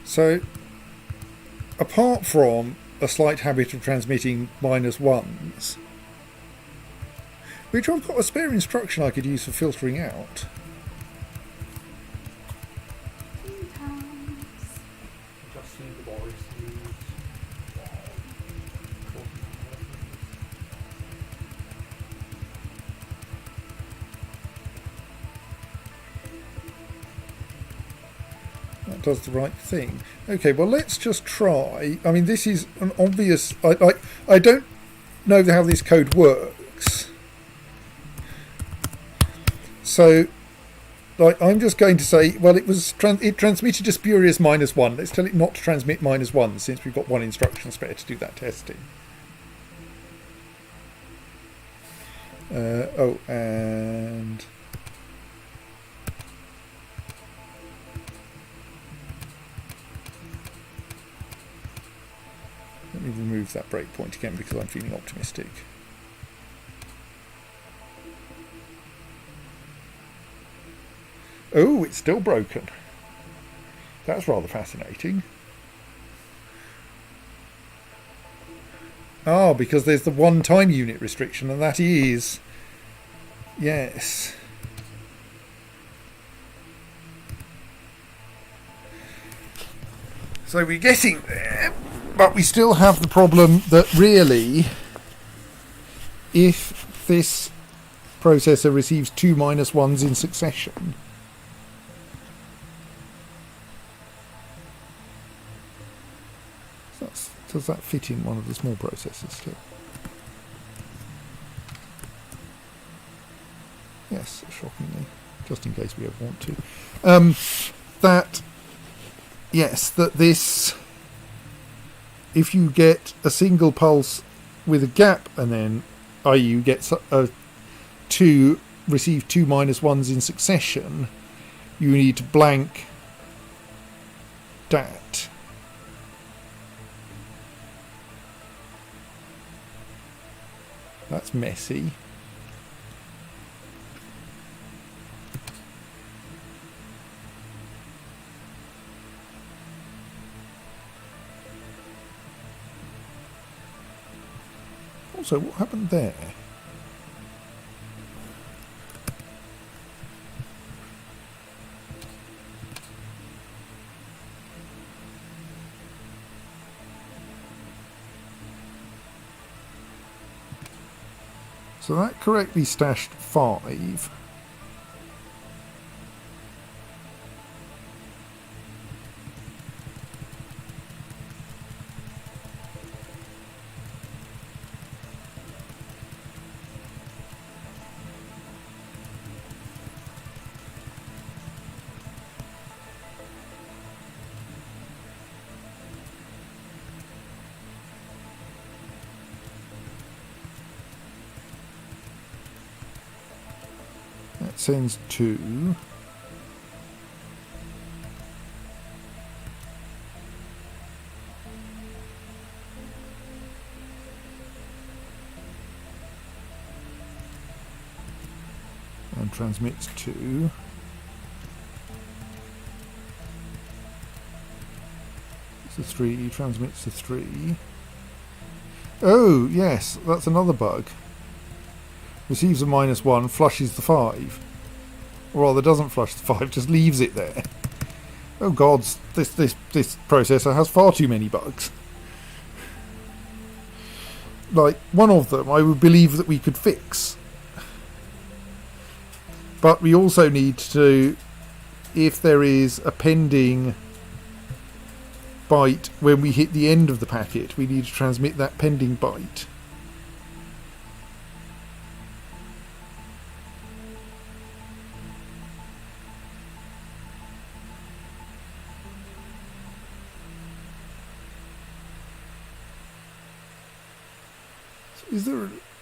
So, apart from a slight habit of transmitting -1s, which I've got a spare instruction I could use for filtering out. Just see the Boris news. That does the right thing. Okay, well, let's just try. I mean, this is an obvious... I don't know how this code works. So, I'm just going to say, well, it transmitted a spurious -1. Let's tell it not to transmit -1, since we've got one instruction spare to do that testing. And Let me remove that breakpoint again because I'm feeling optimistic. Oh, it's still broken. That's rather fascinating. Ah, because there's the one time unit restriction, and that is... Yes. So we're getting there, but we still have the problem that really, if this processor receives 2 -1s in succession, does that fit in one of the small processors still? Yes, shockingly, just in case we ever want to. That this, if you get a single pulse with a gap, and then, i.e. you get receive 2 -1s in succession, you need to blank dat. That's messy. Also, what happened there? So that correctly stashed 5. That sends 2. And transmits 2. It's a 3, transmits to 3. Oh, yes, that's another bug. Receives a -1, flushes the 5. Or rather, doesn't flush the 5, just leaves it there. Oh gods, this processor has far too many bugs. Like, one of them I would believe that we could fix. But we also need to, if there is a pending byte when we hit the end of the packet, we need to transmit that pending byte.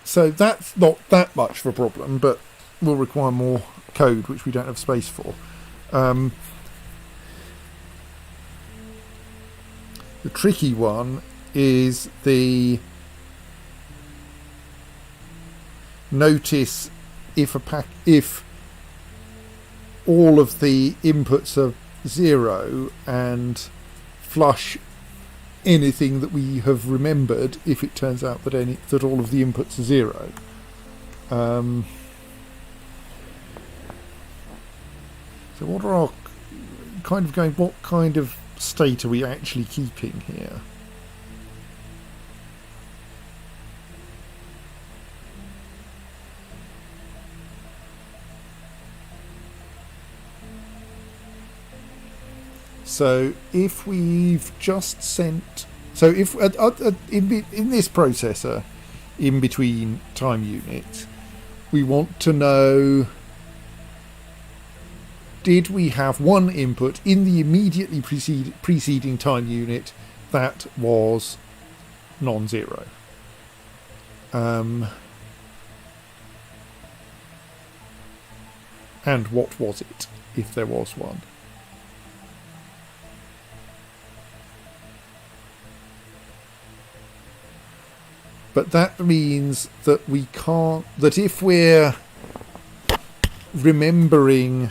So that's not that much of a problem, but will require more code, which we don't have space for. The tricky one is the notice if all of the inputs are 0 and flush anything that we have remembered if it turns out that all of the inputs are 0. So what are our what kind of state are we actually keeping here? So if we've just sent, so if in this processor, in between time units, we want to know, did we have one input in the immediately preceding time unit that was non-zero? And what was it, if there was one? But that means that we can't, that if we're remembering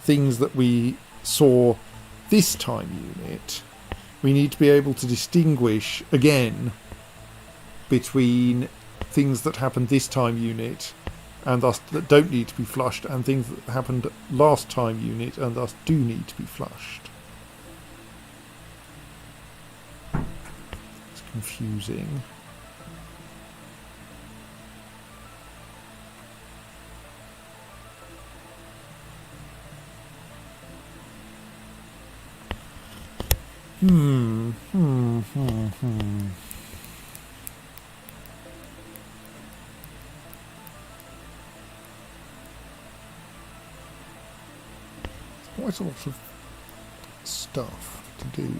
things that we saw this time unit, we need to be able to distinguish again between things that happened this time unit and thus that don't need to be flushed, and things that happened last time unit and thus do need to be flushed. It's confusing. Quite a lot of stuff to do.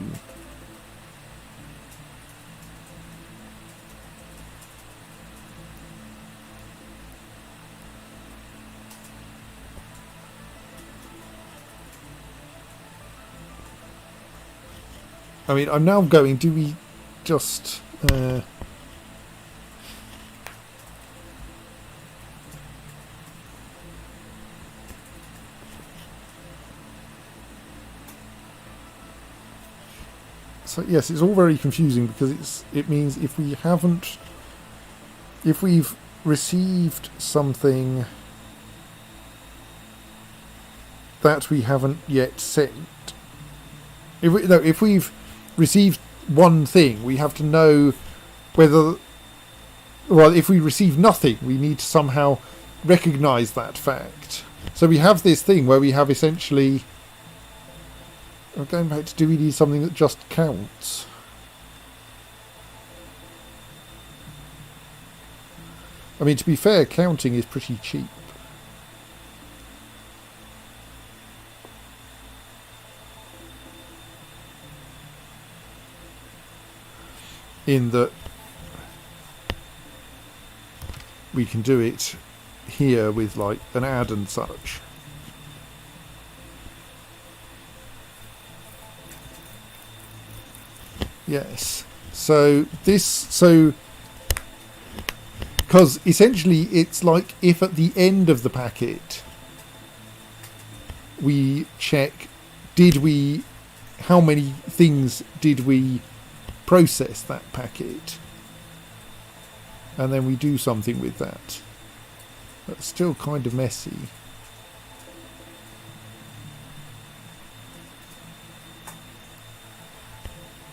I mean, I'm now going, do we just... So yes, it's all very confusing because it means if we've received something that we haven't yet sent, if we've received one thing, we have to know whether, well, if we receive nothing, we need to somehow recognise that fact. So we have this thing where we have essentially, I'm going back to, do we need something that just counts? I mean, to be fair, counting is pretty cheap. In that we can do it here with like an add and such. Yes. So because essentially it's like if at the end of the packet we check, how many things did we process that packet, and then we do something with that. That's still kind of messy.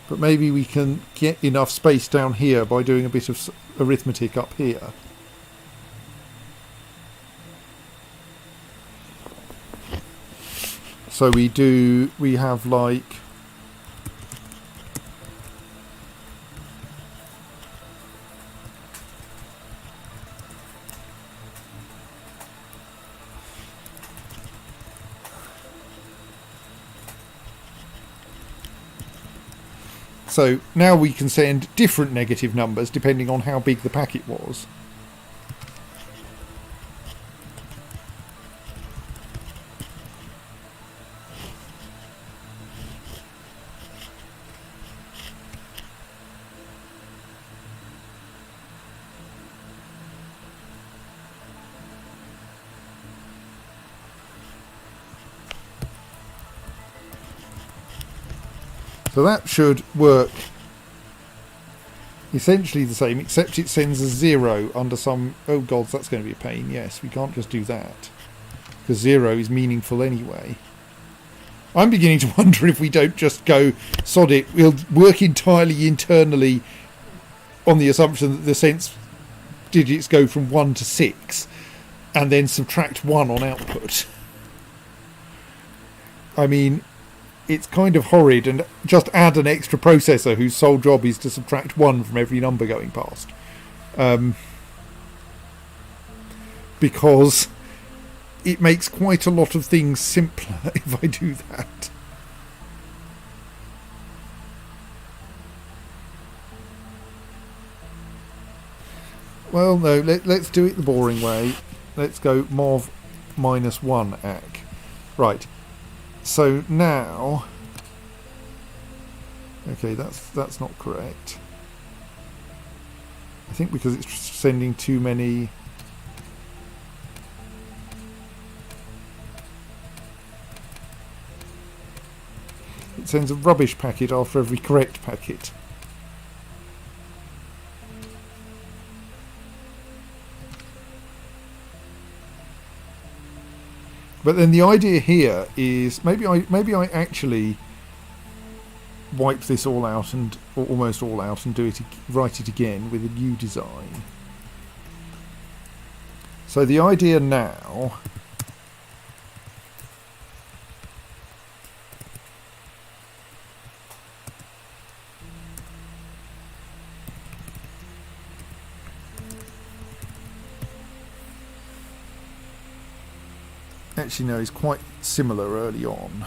But maybe we can get enough space down here by doing a bit of arithmetic up here. So we have like so now we can send different negative numbers depending on how big the packet was. So that should work essentially the same, except it sends a 0 under some... Oh god, that's going to be a pain. Yes, we can't just do that, because 0 is meaningful anyway. I'm beginning to wonder if we don't just go, sod it, we'll work entirely internally on the assumption that the sense digits go from 1 to 6, and then subtract 1 on output. I mean, it's kind of horrid, and just add an extra processor whose sole job is to subtract 1 from every number going past. Because it makes quite a lot of things simpler if I do that. Well, no, let's do it the boring way. Let's go mov -1 ac. Right. So now Okay, that's not correct. I think because it's sending too many. It sends a rubbish packet after every correct packet. But then the idea here is maybe I actually wipe this all out and or almost all out and write it again with a new design. So the idea now actually no, is quite similar early on.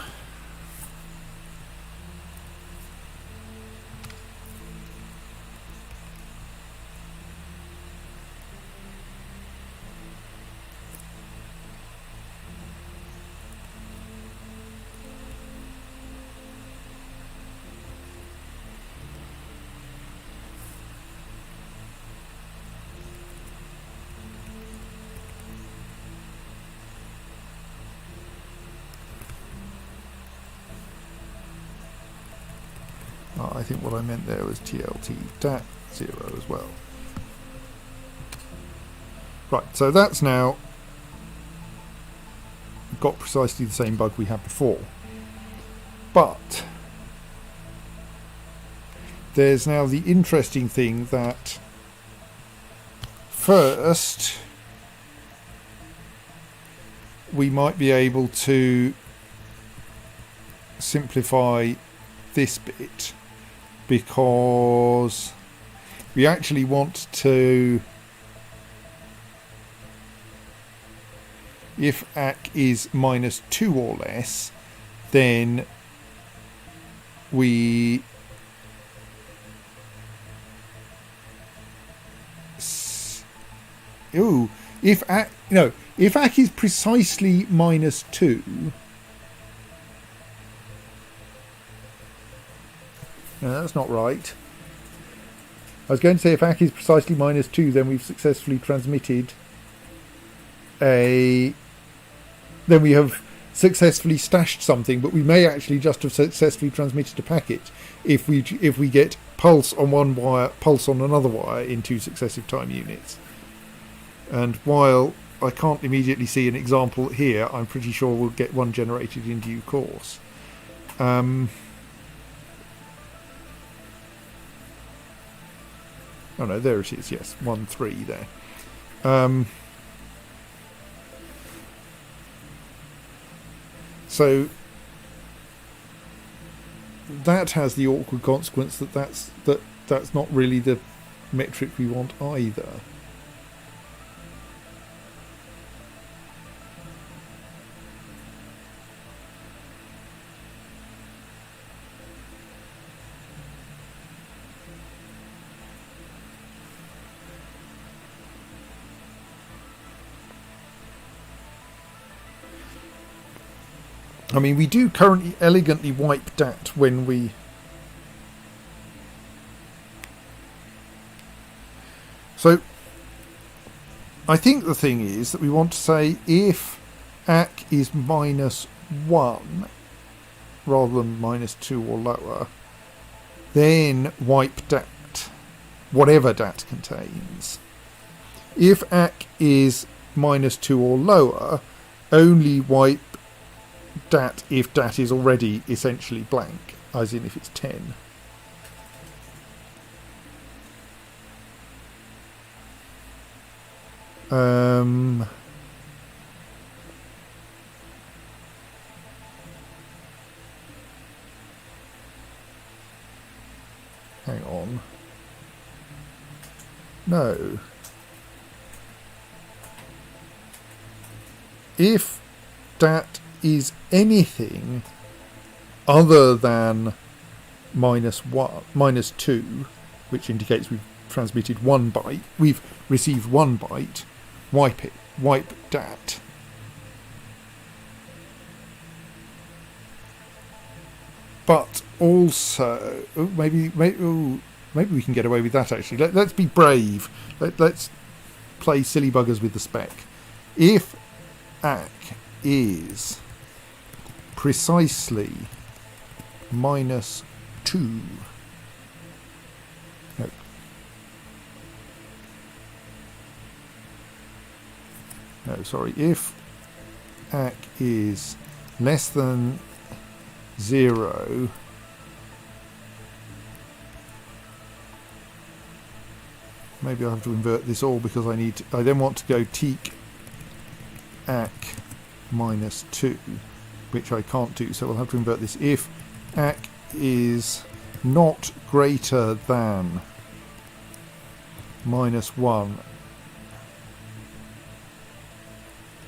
I think what I meant there was TLT dat 0 as well. Right, so that's now got precisely the same bug we had before. But there's now the interesting thing that first we might be able to simplify this bit, because we actually want to, if AC is -2 or less, then we if AC is precisely -2. No, that's not right. I was going to say if AC is precisely -2, then we've successfully transmitted then we have successfully stashed something, but we may actually just have successfully transmitted a packet if we get pulse on one wire, pulse on another wire in 2 successive time units. And while I can't immediately see an example here, I'm pretty sure we'll get one generated in due course. Oh no, there it is, yes, 1, 3 there. So that has the awkward consequence that that's not really the metric we want either. I mean, we do currently elegantly wipe dat when we... So, I think the thing is that we want to say if AC is -1 rather than -2 or lower, then wipe dat, whatever dat contains. If AC is -2 or lower, only wipe dat if dat is already essentially blank, as in if it's 10. Hang on. No. If dat is anything other than -2, which indicates we've transmitted 1 byte, we've received 1 byte, wipe dat. But also, maybe we can get away with that actually. Let's be brave. Let's play silly buggers with the spec. If AC is precisely -2. No. No, sorry. If AC is less than 0, maybe I have to invert this all because I then want to go teak AC -2, which I can't do, so we'll have to invert this. If AC is not greater than -1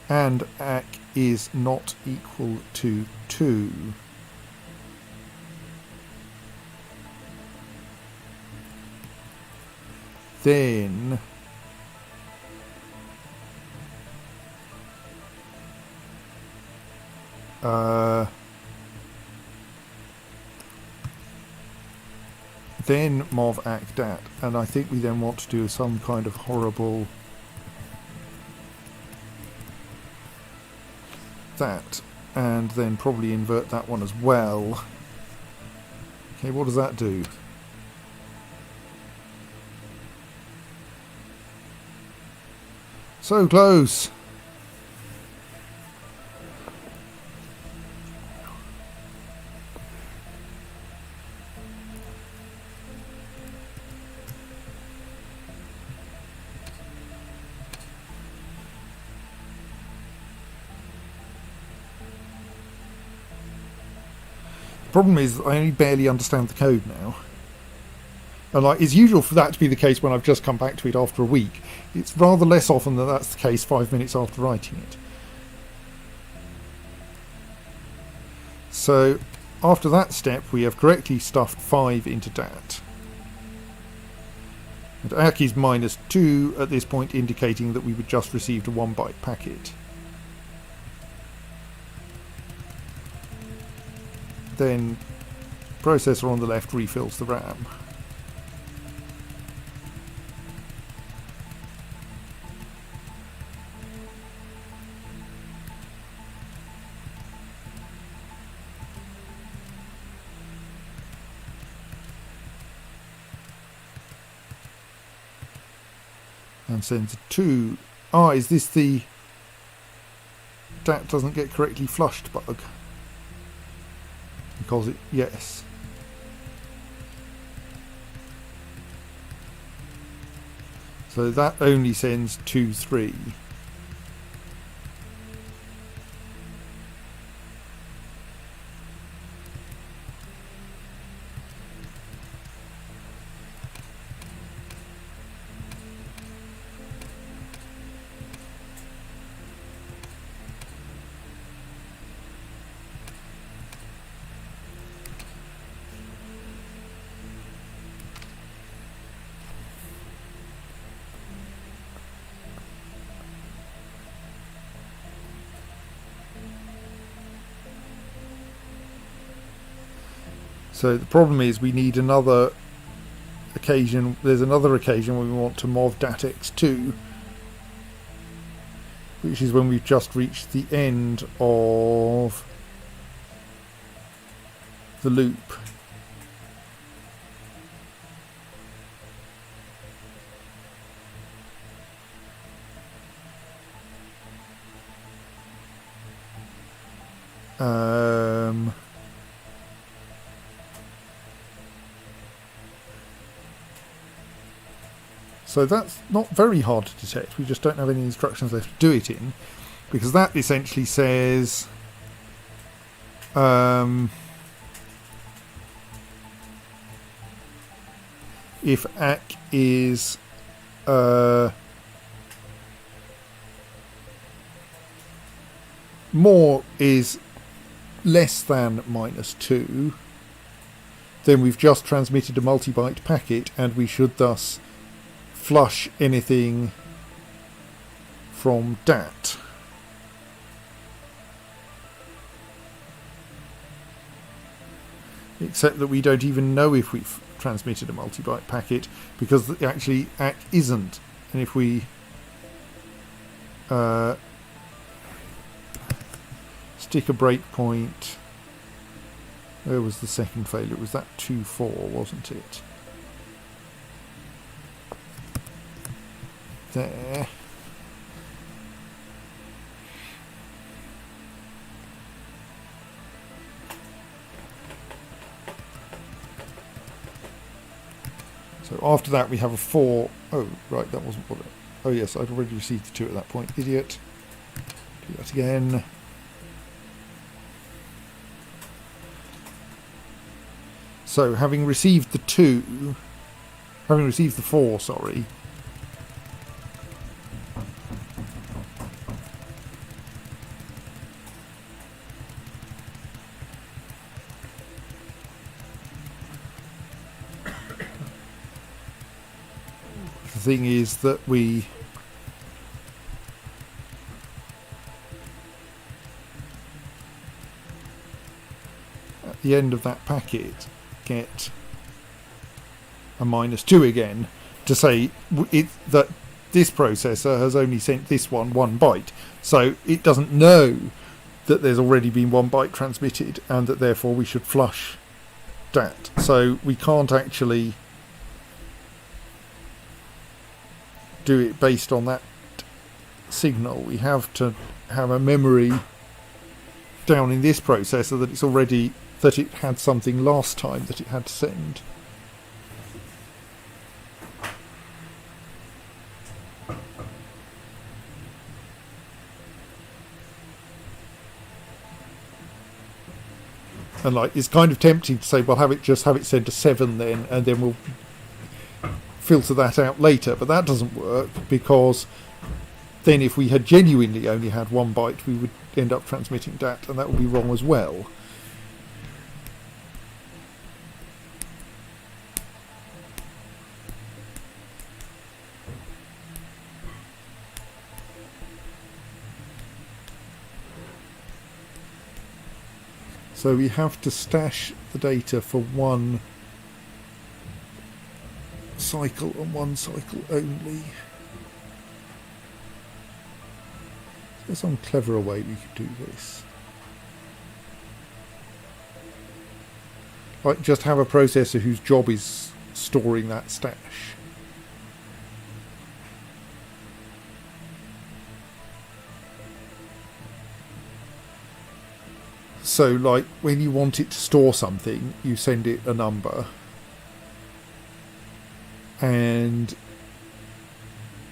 and AC is not equal to 2, then mov AC dat, and I think we then want to do some kind of horrible that, and then probably invert that one as well. Okay, what does that do? So close. Problem is, I only barely understand the code now. And like, it's usual for that to be the case when I've just come back to it after a week. It's rather less often that that's the case 5 minutes after writing it. So, after that step, we have correctly stuffed 5 into dat. And AC is -2 at this point, indicating that we would just received a 1-byte packet. Then processor on the left refills the RAM. And sends a 2. Ah, is this the dat doesn't get correctly flushed bug? Because it, yes. So that only sends 2, 3. So the problem is we need another occasion. There's another occasion when we want to mov datx2, which is when we've just reached the end of the loop. So that's not very hard to detect. We just don't have any instructions left to do it in, because that essentially says if AC is more is less than -2, then we've just transmitted a multi-byte packet, and we should thus flush anything from dat. except that we don't even know if we've transmitted a multi-byte packet because it actually isn't. And if we stick a breakpoint, where was the second failure? It was that 2.4, wasn't it? There. So after that we have a 4. Oh, right, that wasn't what it... Oh yes, I'd already received the 2 at that point. Idiot. Do that again. So having received the 4, sorry. The thing is that we at the end of that packet get a -2 again to say that this processor has only sent this one byte, so it doesn't know that there's already been 1 byte transmitted and that therefore we should flush that. So we can't actually do it based on that signal. We have to have a memory down in this processor that it had something last time that it had to send. And like, it's kind of tempting to say, well, have it sent to 7 then, and then we'll filter that out later, but that doesn't work, because then if we had genuinely only had 1 byte, we would end up transmitting that, and that would be wrong as well. So we have to stash the data for 1 cycle and 1 cycle only. There's some cleverer way we could do this. Like, just have a processor whose job is storing that stash. So, like, when you want it to store something, you send it a number, and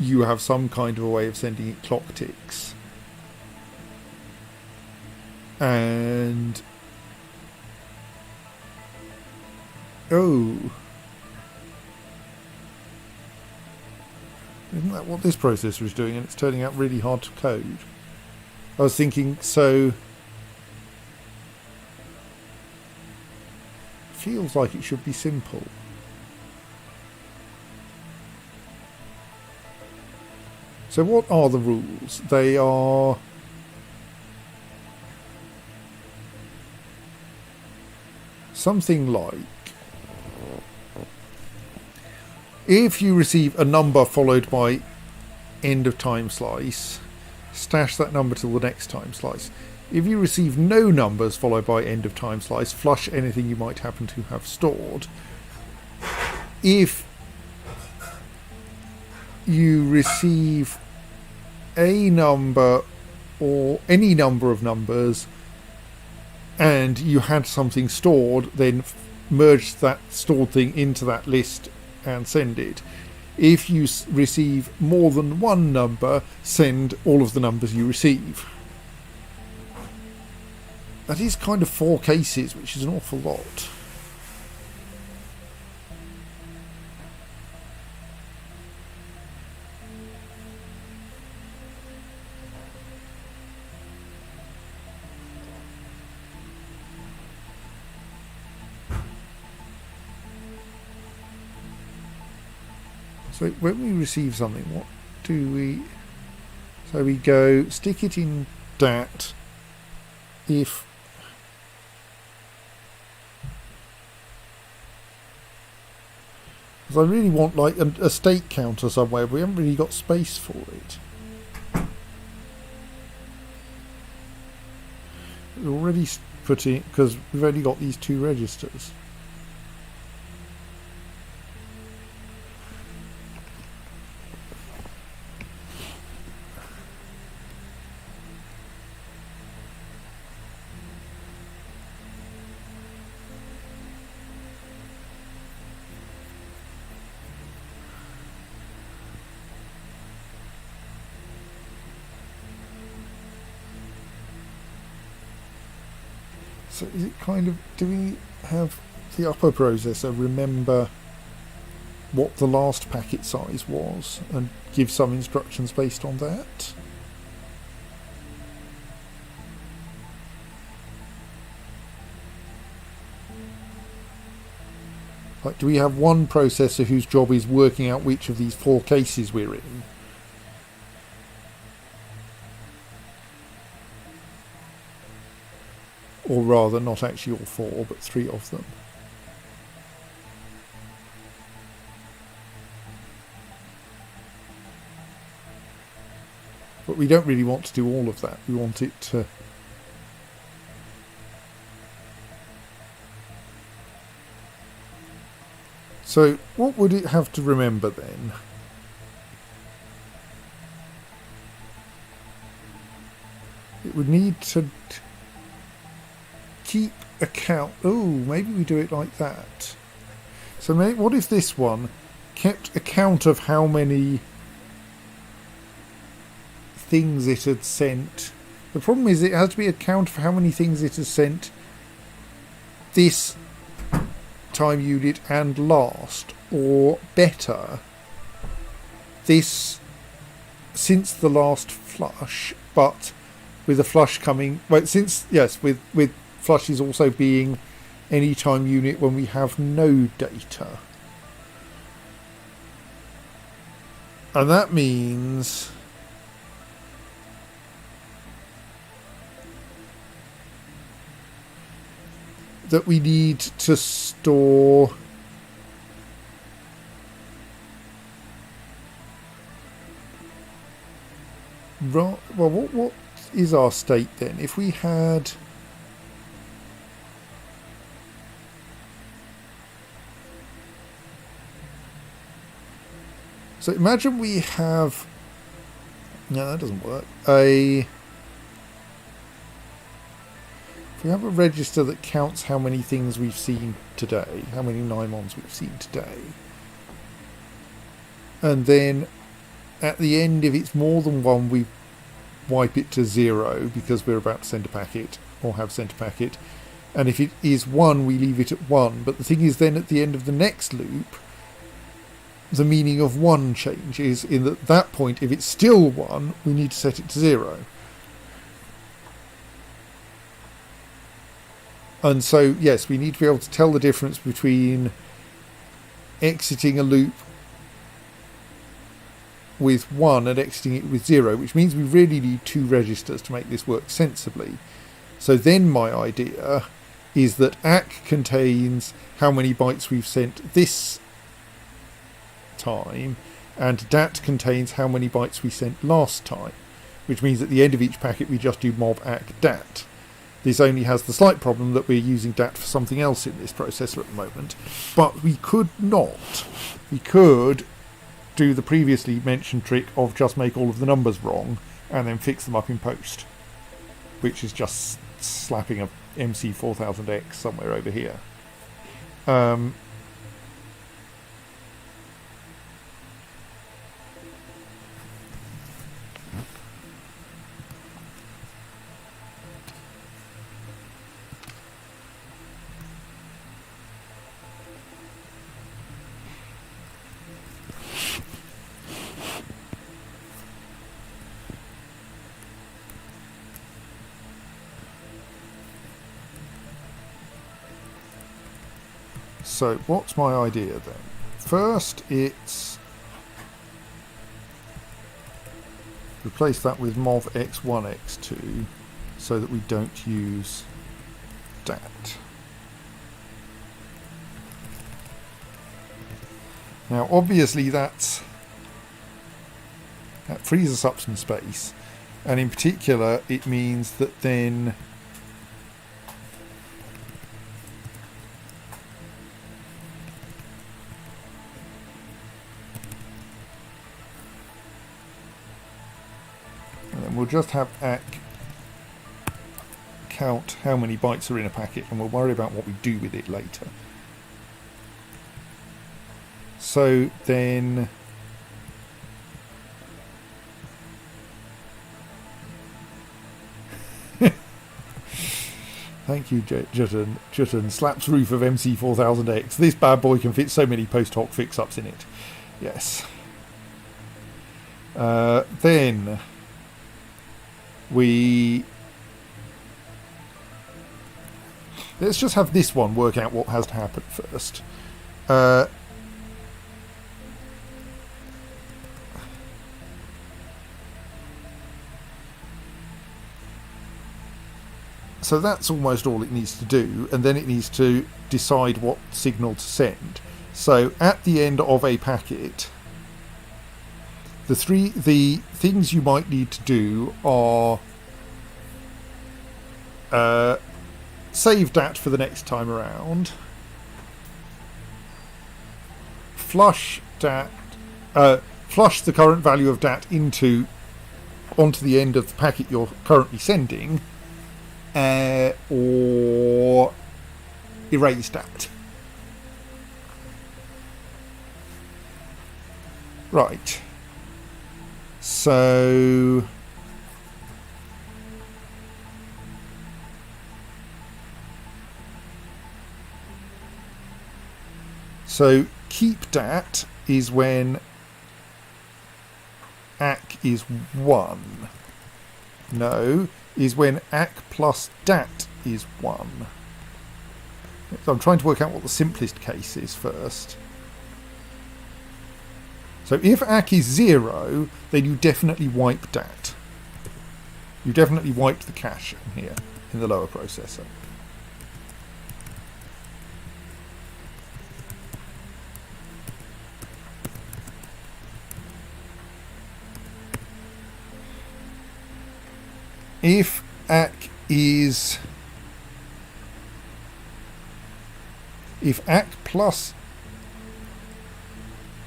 you have some kind of a way of sending it clock ticks. And isn't that what this processor is doing? And it's turning out really hard to code. I was thinking, so feels like it should be simple. So what are the rules? They are something like, if you receive a number followed by end of time slice, stash that number till the next time slice. If you receive no numbers followed by end of time slice, flush anything you might happen to have stored. If you receive a number or any number of numbers and you had something stored, then merge that stored thing into that list and send it. If you receive more than 1 number, send all of the numbers you receive. That is kind of 4 cases, which is an awful lot. So when we receive something, what do we... So we go, stick it in dat if Because I really want like a state counter somewhere, but we haven't really got space for it. We're already putting, because we've only got these 2 registers. So is it kind of, do we have the upper processor remember what the last packet size was and give some instructions based on that? Like, do we have one processor whose job is working out which of these 4 cases we're in? Or rather, not actually all 4, but 3 of them. But we don't really want to do all of that. We want it to... So, what would it have to remember then? It would need to keep account. Oh, maybe we do it like that. So maybe, what if this one kept account of how many things it had sent? The problem is it has to be a count of how many things it has sent this time unit and last, or better, this since the last flush, but with a flush coming, well, since, yes, with flushes also being any time unit when we have no data. And that means that we need to store well, what is our state then? If we had so imagine we have, no, that doesn't work. If we have a register that counts how many things we've seen today, how many Nymons we've seen today, and then at the end, if it's more than 1, we wipe it to 0 because we're about to send a packet or have sent a packet, and if it is 1, we leave it at 1. But the thing is, then at the end of the next loop, the meaning of 1 changes. In that point, if it's still 1, we need to set it to 0. And so, yes, we need to be able to tell the difference between exiting a loop with 1 and exiting it with 0, which means we really need 2 registers to make this work sensibly. So then my idea is that ACK contains how many bytes we've sent this time, and DAT contains how many bytes we sent last time, which means at the end of each packet we just do mob ACK DAT. This only has the slight problem that we're using DAT for something else in this processor at the moment, but we could not. We could do the previously mentioned trick of just make all of the numbers wrong and then fix them up in post, which is just slapping a MC4000X somewhere over here. So what's my idea then? First, it's replace that with mov x1, x2 so that we don't use DAT. Now, obviously, that frees us up some space, and in particular, it means that then we'll just have ACK count how many bytes are in a packet, and we'll worry about what we do with it later. So then thank you, Jutton. Slaps roof of MC4000X. This bad boy can fit so many post hoc fix-ups in it. Yes. Then let's just have this one work out what has to happen first. So that's almost all it needs to do, and then it needs to decide what signal to send. So at the end of a packet, the things you might need to do are save dat for the next time around, flush dat, flush the current value of dat onto the end of the packet you're currently sending, or erase dat. Right. So keep dat is when ACK is 1. No, is when ACK plus dat is 1. So I'm trying to work out what the simplest case is first. So if ACK is 0, then you definitely wipe dat. You definitely wiped the cache in here, in the lower processor. If ACK plus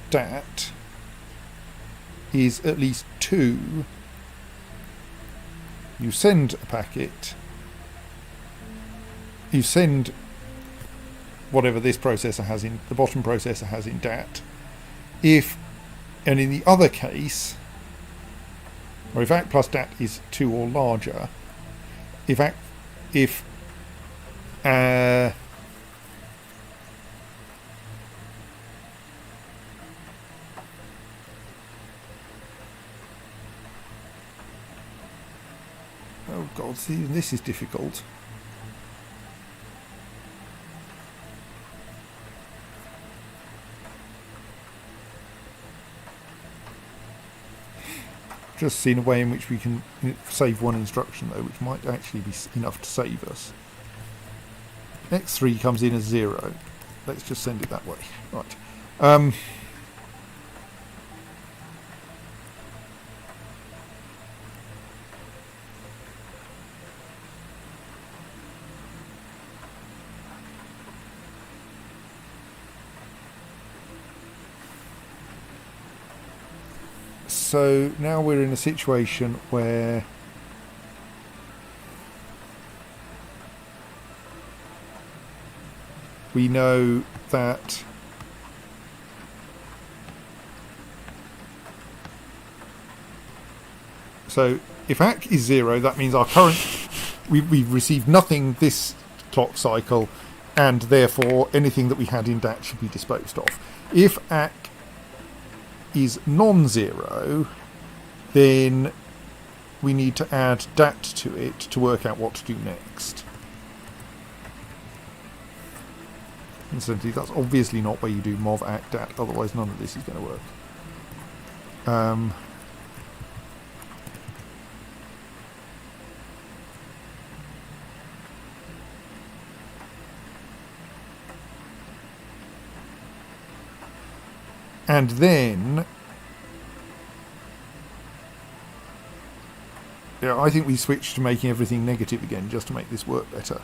dat is at least 2, you send a packet, you send whatever this processor has in, the bottom processor has in dat. And in the other case, or if ACK plus dat is 2 or larger, oh god, see, this is difficult. Just seen a way in which we can save one instruction though, which might actually be enough to save us. X3 comes in as 0. Let's just send it that way. Right. So now we're in a situation where we know that so if ACK is 0, that means our current we've received nothing this clock cycle, and therefore anything that we had in dat should be disposed of. If ACK is non-zero, then we need to add dat to it to work out what to do next. Incidentally, that's obviously not where you do mov ACK dat, otherwise none of this is going to work. And then, yeah, I think we switch to making everything negative again just to make this work better.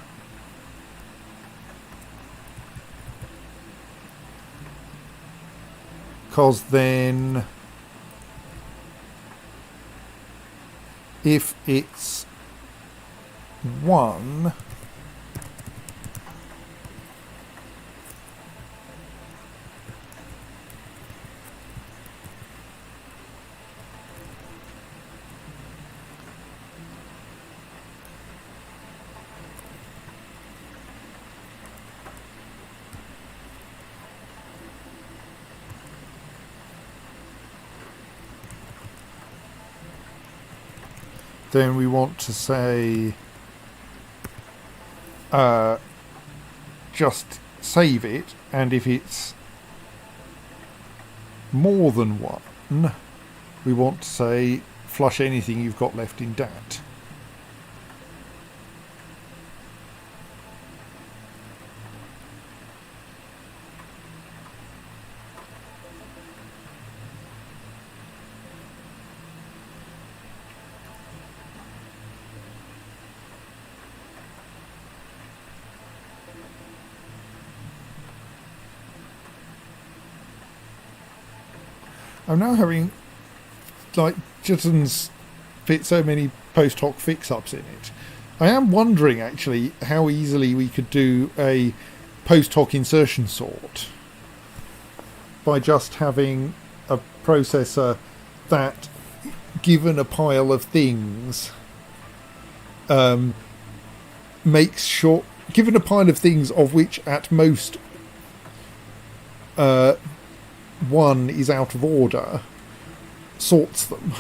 Because then, if it's 1, then we want to say just save it, and if it's more than 1, we want to say flush anything you've got left in dat. I'm now having, like, Jitten's fit so many post hoc fix-ups in it. I am wondering, actually, how easily we could do a post hoc insertion sort by just having a processor that, given a pile of things, makes sure, given a pile of things of which at most one is out of order, sorts them.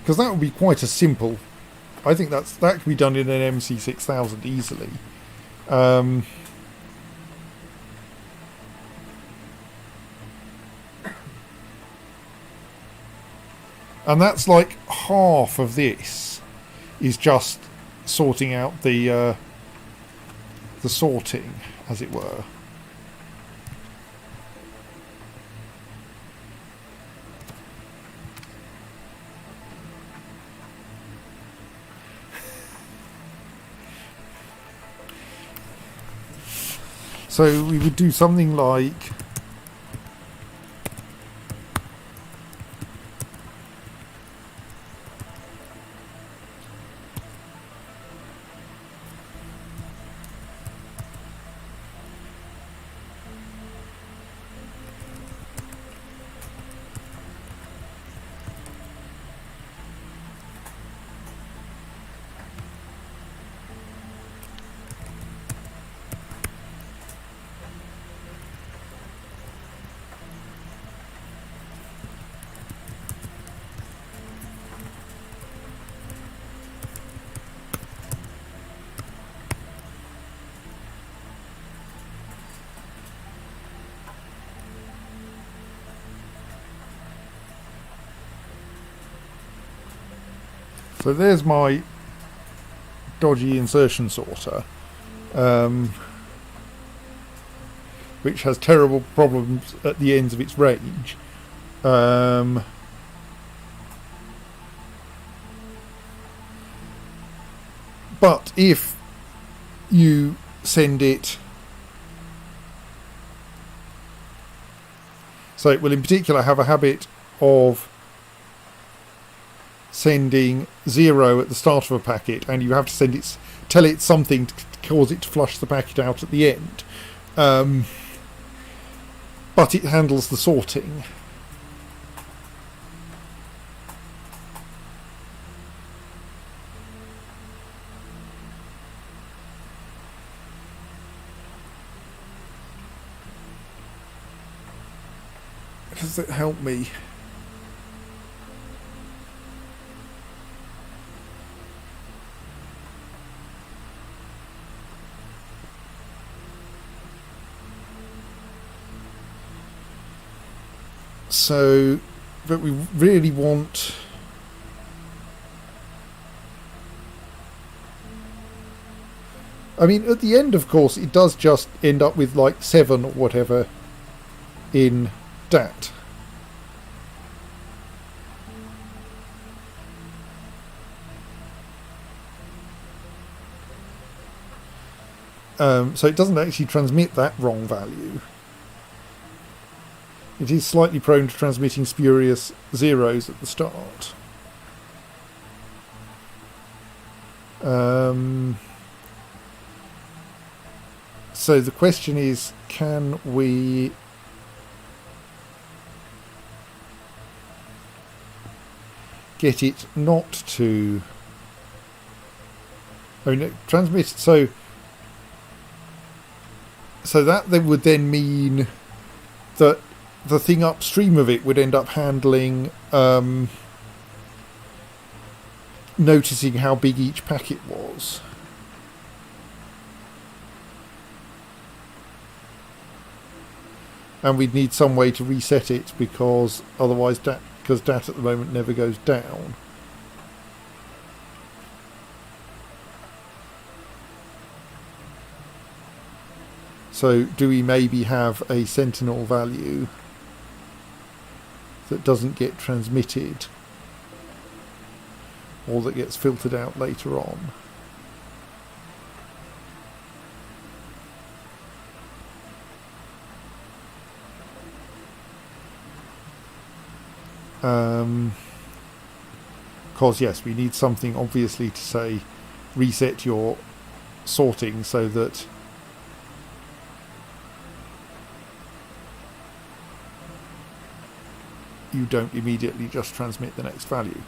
Because that would be quite a simple. I think that could be done in an MC6000 easily. And that's like half of this is just sorting out the sorting, as it were. So we would do something like so there's my dodgy insertion sorter, which has terrible problems at the ends of its range. But if you send it, so it will in particular have a habit of sending 0 at the start of a packet, and you have to send it, tell it something to cause it to flush the packet out at the end. But it handles the sorting. Does it help me? So, but we really want I mean, at the end, of course, it does just end up with like 7 or whatever in dat. So it doesn't actually transmit that wrong value. It is slightly prone to transmitting spurious zeros at the start. So the question is, can we get it not to... I mean, it transmits... So that would then mean that the thing upstream of it would end up handling noticing how big each packet was. And we'd need some way to reset it, because otherwise dat at the moment never goes down. So do we maybe have a sentinel value that doesn't get transmitted, or that gets filtered out later on? Because yes, we need something obviously to say reset your sorting so that you don't immediately just transmit the next value.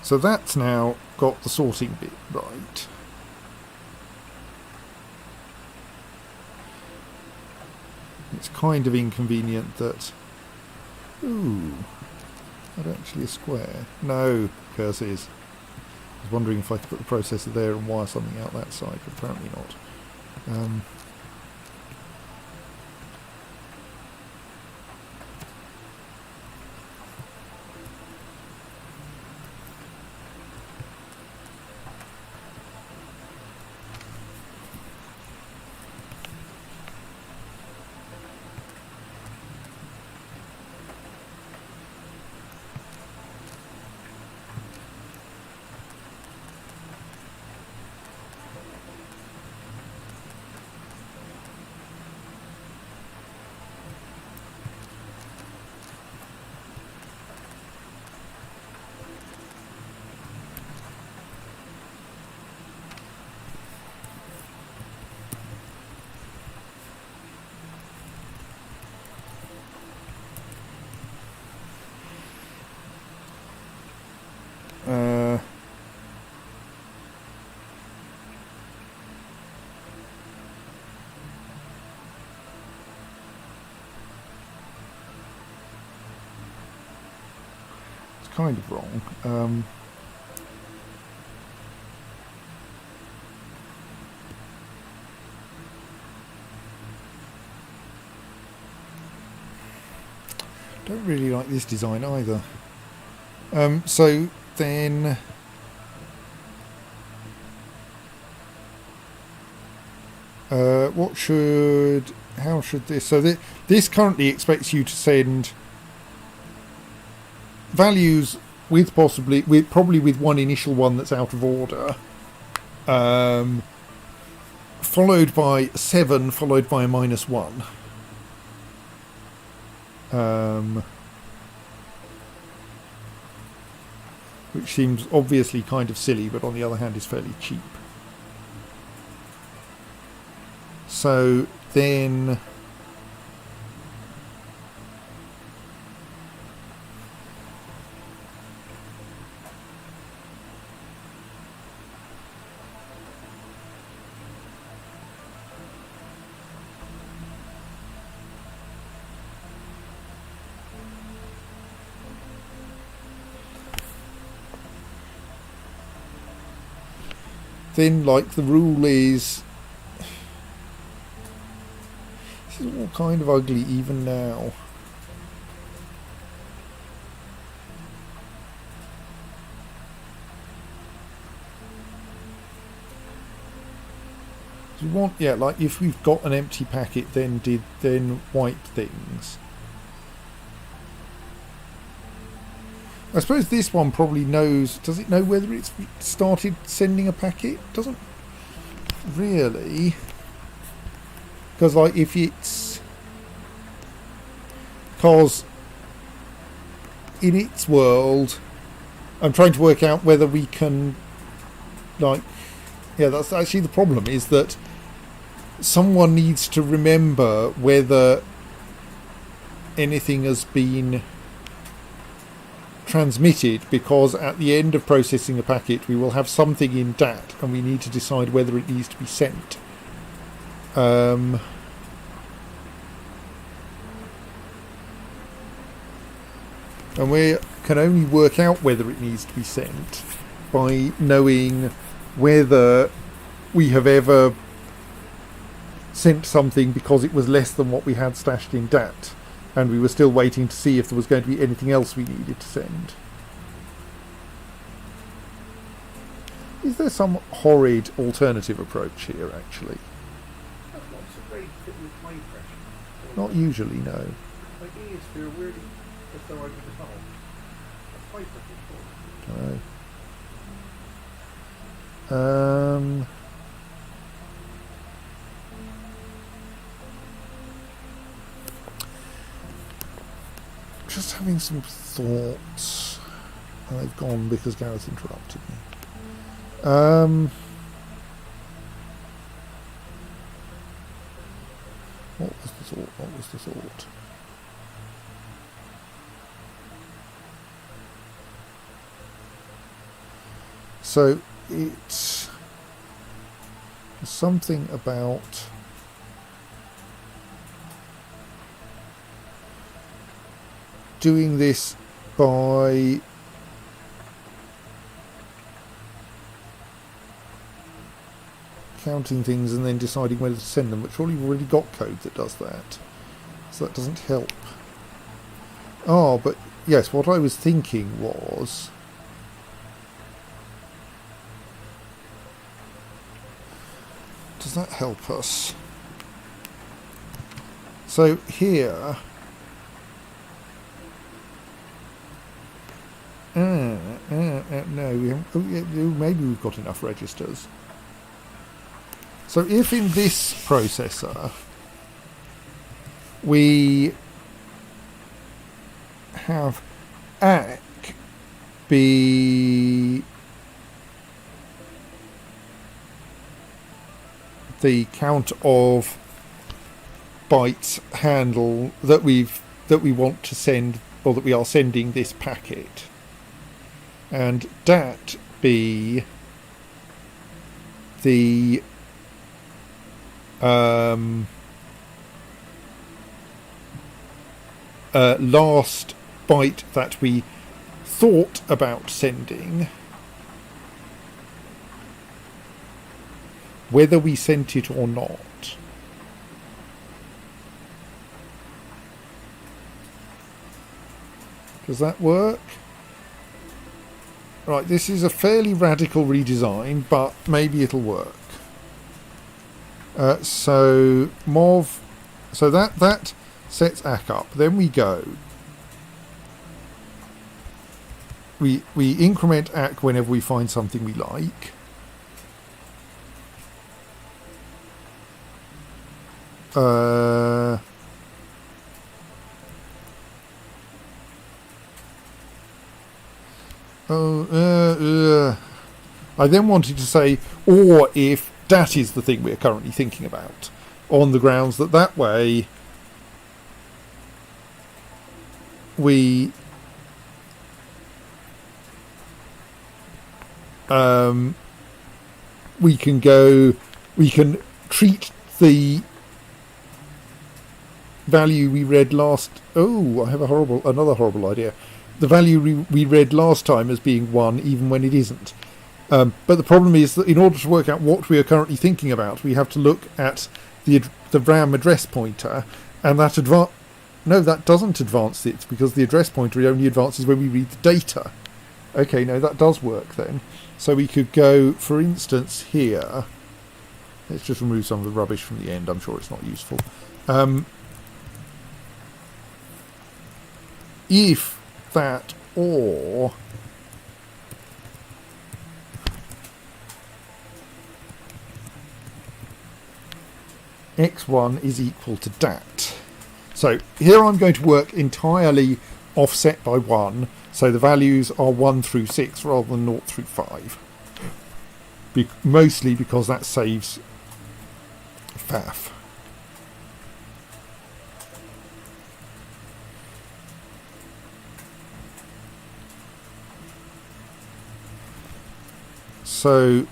So that's now got the sorting bit right. It's kind of inconvenient that... Ooh, not actually a square. No, curses. I was wondering if I could put the processor there and wire something out that side, but apparently not. Kind of wrong. Don't really like this design either. So then how should this, so this currently expects you to send values with probably with one initial one that's out of order, followed by 7, followed by a -1. Which seems obviously kind of silly, but on the other hand is fairly cheap. So then then like the rule is, this is all kind of ugly even now. We want, yeah, like if we've got an empty packet, then white things. I suppose this one probably knows. Does it know whether it's started sending a packet? Doesn't really, because like if it's, because in its world, I'm trying to work out whether we can, like, yeah, that's actually the problem, is that someone needs to remember whether anything has been transmitted, because at the end of processing a packet we will have something in DAT and we need to decide whether it needs to be sent. And we can only work out whether it needs to be sent by knowing whether we have ever sent something because it was less than what we had stashed in DAT, and we were still waiting to see if there was going to be anything else we needed to send. Is there some horrid alternative approach here, actually? That's not so great fit with my impression. Not usually, no. My ears feel really as though I'm in the tunnel. That's my preference for it. Just having some thoughts. And they've gone because Gareth interrupted me. What was the thought? What was the thought? So it's something about doing this by counting things and then deciding whether to send them, but surely we've already got code that does that, so that doesn't help. Oh, but yes, what I was thinking was does that help us? So here no, we haven't. Oh, yeah, maybe we've got enough registers. So if in this processor we have ACK be the count of bytes handle that we want to send, or that we are sending this packet, and DAT be the last byte that we thought about sending, whether we sent it or not. Does that work? Right, this is a fairly radical redesign, but maybe it'll work. So MOV, so that sets ACK up. Then we go. We increment ACK whenever we find something we like. I then wanted to say, or if that is the thing we're currently thinking about, on the grounds that way we can treat the value we read last. Oh, I have another horrible idea. The value we read last time as being 1, even when it isn't. But the problem is that in order to work out what we are currently thinking about, we have to look at the RAM address pointer, and that no, that doesn't advance it, because the address pointer only advances when we read the data. Okay, no, that does work then. So we could go, for instance, here. Let's just remove some of the rubbish from the end. I'm sure it's not useful. If that or x1 is equal to dat. So here I'm going to work entirely offset by 1, so the values are 1 through 6 rather than 0 through 5. Mostly because that saves faff. So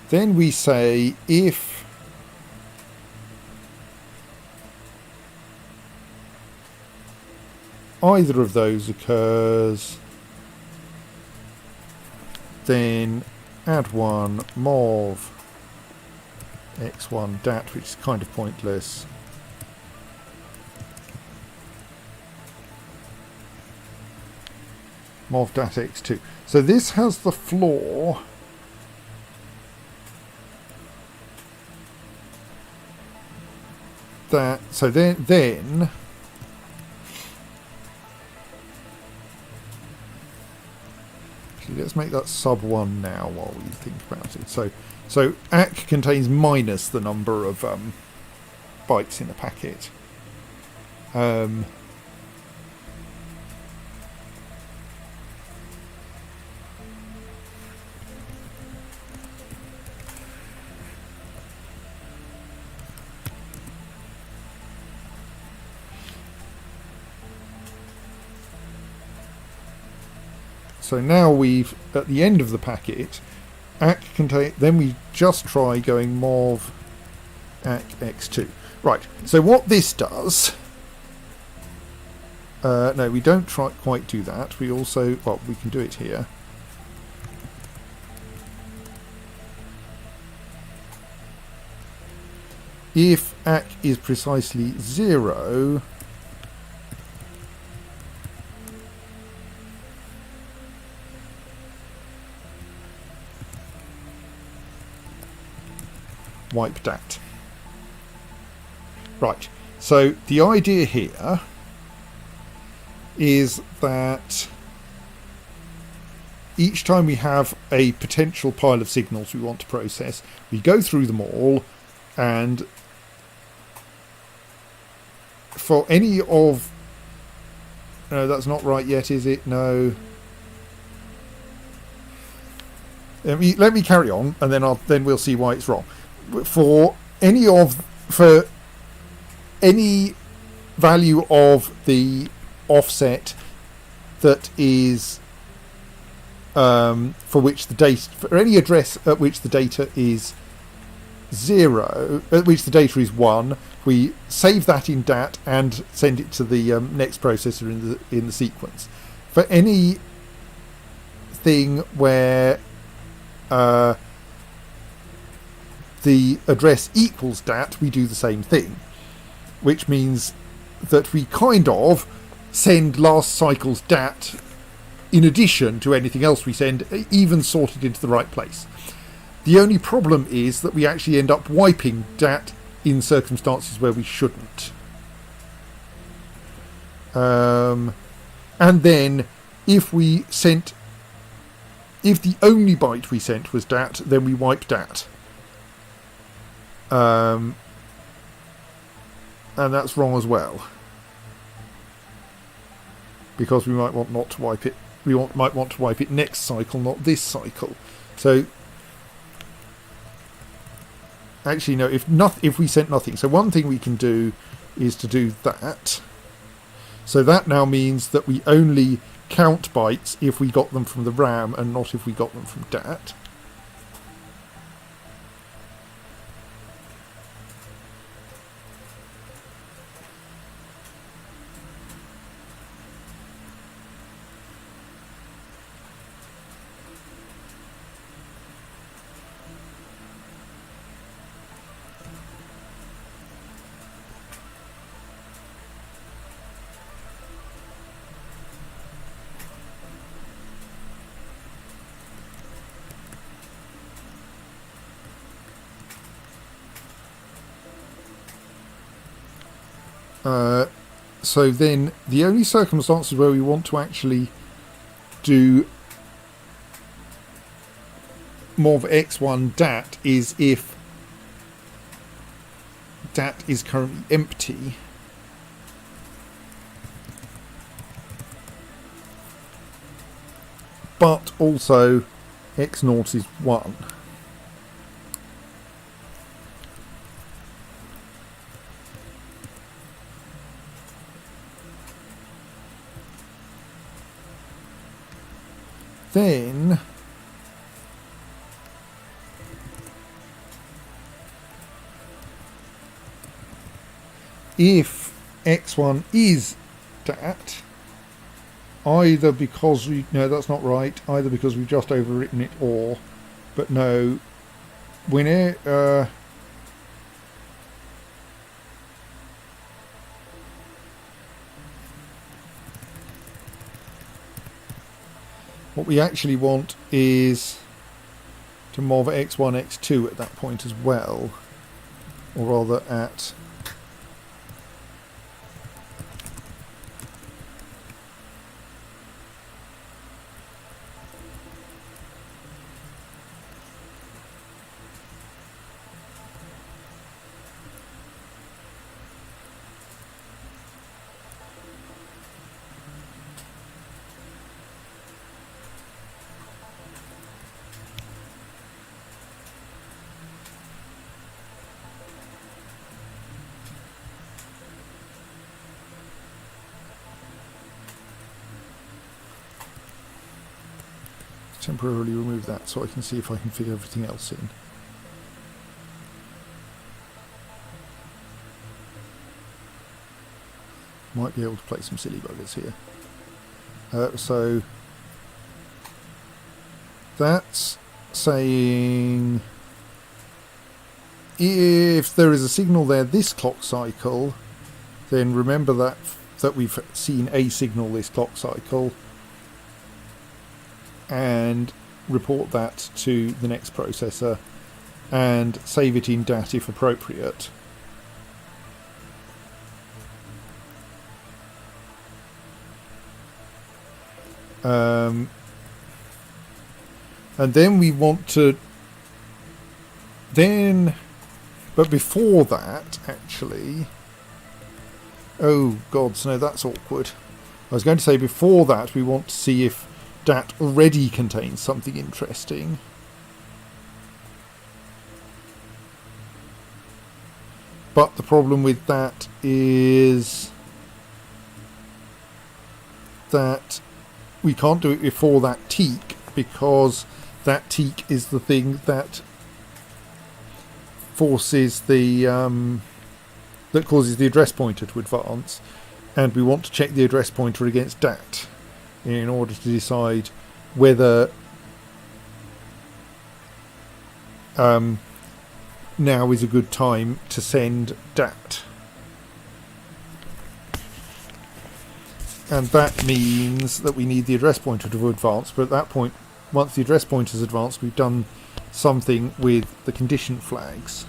then we say if either of those occurs, then add 1 mov x1 dat, which is kind of pointless. Mov dat x2. So this has the flaw that, so then let's make that sub 1 now while we think about it. So ACK contains minus the number of bytes in a packet. So now we've, at the end of the packet, ACK contain, then we just try going mov ACK x2. Right, so what this does, no, we don't quite do that. We also, well, we can do it here. If ACK is precisely 0, wipe dat. Right, so the idea here is that each time we have a potential pile of signals we want to process, we go through them all, and for any of, no, that's not right yet, is it? No. Let me carry on, and then we'll see why it's wrong. For any value of the offset that is for which the data, for any address at which the data is 0, at which the data is 1, we save that in DAT and send it to the next processor in the sequence. For any thing where the address equals DAT, we do the same thing, which means that we kind of send last cycle's DAT in addition to anything else we send, even sorted into the right place. The only problem is that we actually end up wiping DAT in circumstances where we shouldn't. And then if the only byte we sent was DAT, then we wipe DAT. And that's wrong as well, because we might want not to wipe it. Might want to wipe it next cycle, not this cycle. So actually, no. If we sent nothing, so one thing we can do is to do that. So that now means that we only count bytes if we got them from the RAM and not if we got them from DAT. So then the only circumstances where we want to actually do morph x1 dat is if dat is currently empty. But also x0 is 1. Then if x1 is dat, either because we, no, that's not right, either because we've just overwritten it, or, but no, whenever what we actually want is to morph x1, x2 at that point as well, or rather at temporarily remove that so I can see if I can fit everything else in. Might be able to play some silly buggers here. So that's saying if there is a signal there this clock cycle, then remember that we've seen a signal this clock cycle, and report that to the next processor and save it in DAT if appropriate. And then we want to but before that, actually, oh gods, no, that's awkward. I was going to say before that we want to see if DAT already contains something interesting. But the problem with that is that we can't do it before that teak, because that teak is the thing that forces the that causes the address pointer to advance, and we want to check the address pointer against DAT in order to decide whether now is a good time to send DAT. And that means that we need the address pointer to advance, but at that point, once the address pointer is advanced, we've done something with the condition flags.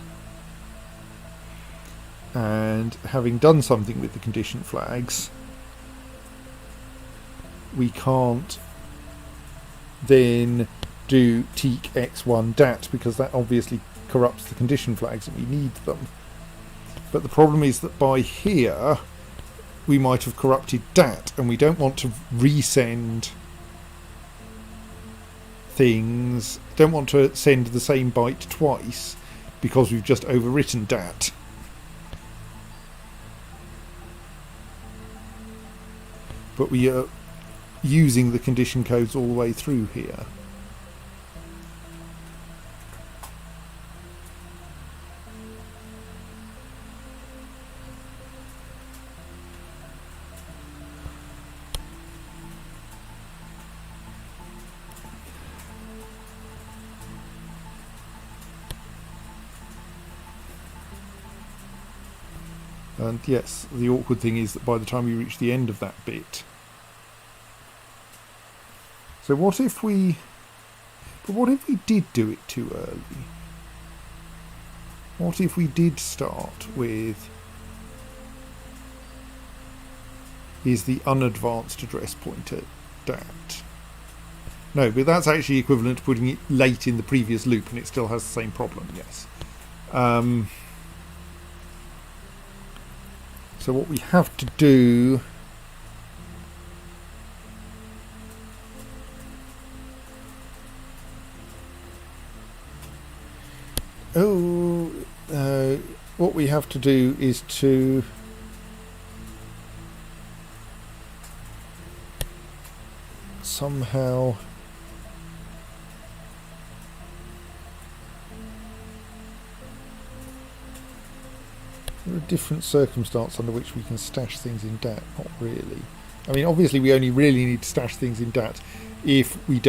And having done something with the condition flags, we can't then do teak x1 dat, because that obviously corrupts the condition flags and we need them. But the problem is that by here we might have corrupted dat, and we don't want to resend things, don't want to send the same byte twice because we've just overwritten dat. But we are using the condition codes all the way through here. And yes, the awkward thing is that by the time we reach the end of that bit, so what if we did do it too early? What if we did start with is the unadvanced address pointer dat. No, but that's actually equivalent to putting it late in the previous loop, and it still has the same problem, yes. So what we have to do... what we have to do is to somehow there are different circumstances under which we can stash things in DAT. Not really. I mean, obviously we only really need to stash things in DAT if we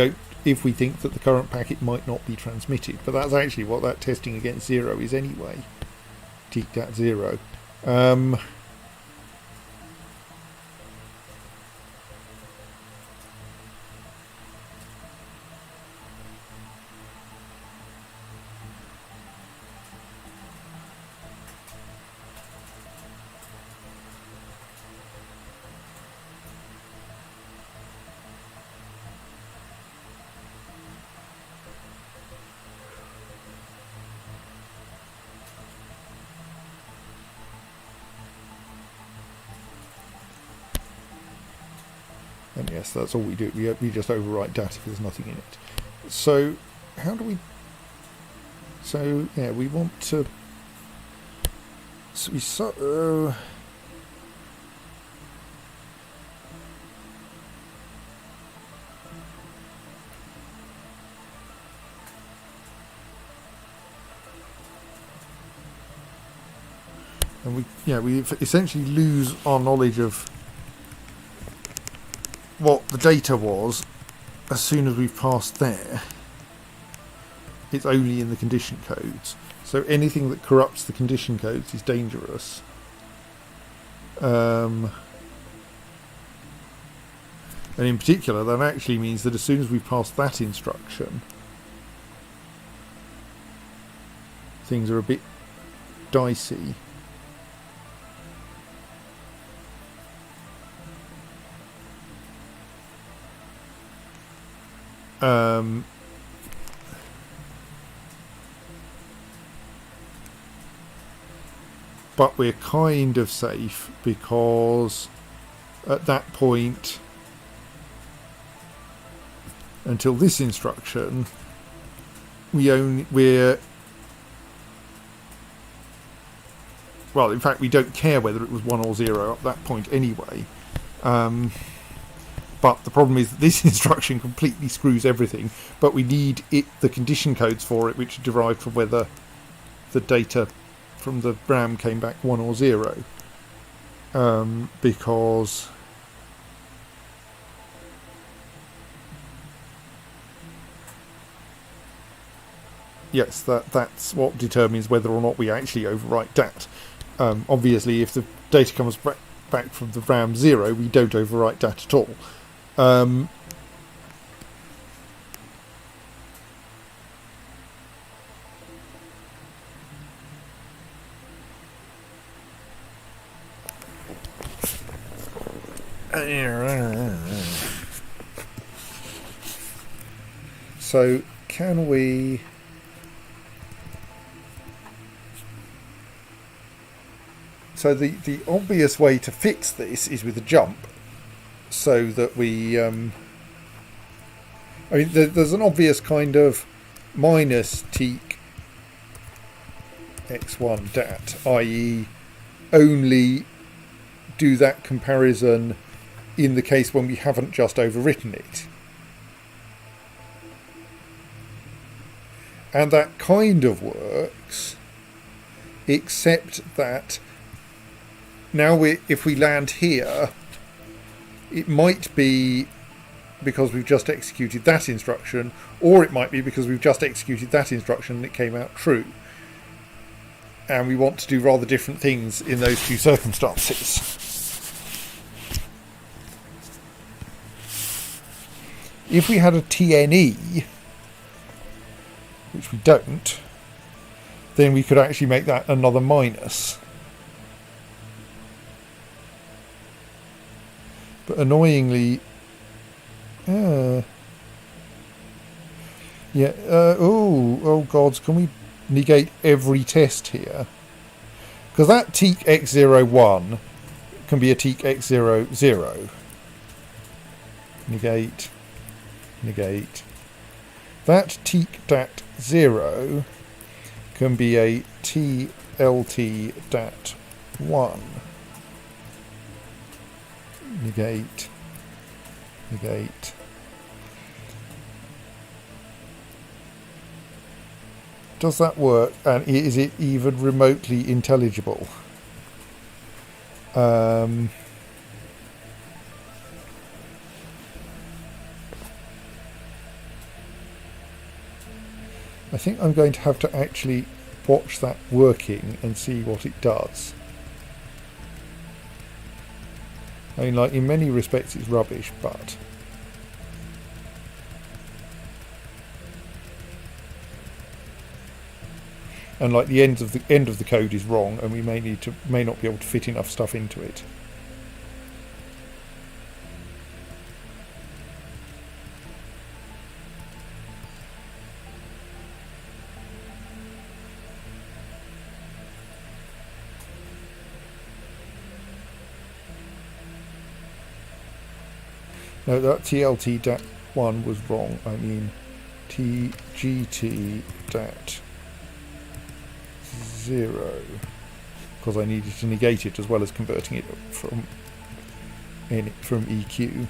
think that the current packet might not be transmitted, but that's actually what that testing against 0 is anyway. TDAT 0. And yes, that's all we do. We just overwrite data if there's nothing in it. So how do we... So yeah, we want to... So we and we essentially lose our knowledge of what the data was as soon as we've passed there. It's only in the condition codes. So anything that corrupts the condition codes is dangerous. And in particular, that actually means that as soon as we've passed that instruction, things are a bit dicey. But we're kind of safe because at that point, until this instruction, we're well, in fact, we don't care whether it was 1 or 0 at that point anyway. But the problem is that this instruction completely screws everything, but we need the condition codes for it, which are derived from whether the data from the RAM came back 1 or 0. Because yes, that's what determines whether or not we actually overwrite DAT. Obviously, if the data comes back from the RAM 0, we don't overwrite DAT at all. So can we... So the obvious way to fix this is with a jump, so that we... I mean, there's an obvious kind of minus teak x1 dat, i.e. only do that comparison in the case when we haven't just overwritten it. And that kind of works, except that now if we land here, it might be because we've just executed that instruction, or it might be because we've just executed that instruction and it came out true. And we want to do rather different things in those two circumstances. If we had a TNE, which we don't, then we could actually make that another minus. But annoyingly, oh gods, can we negate every test here? Because that teak x01 can be a teak x00. Negate. That teak dat 0 can be a TLT dat 1. Negate. Does that work? And is it even remotely intelligible? I think I'm going to have to actually watch that working and see what it does. I mean, like, in many respects it's rubbish, but... And like the end of the code is wrong, and we may not be able to fit enough stuff into it. No, that TLT dat 1 was wrong. I mean TGT dat 0, because I needed to negate it as well as converting it from EQ.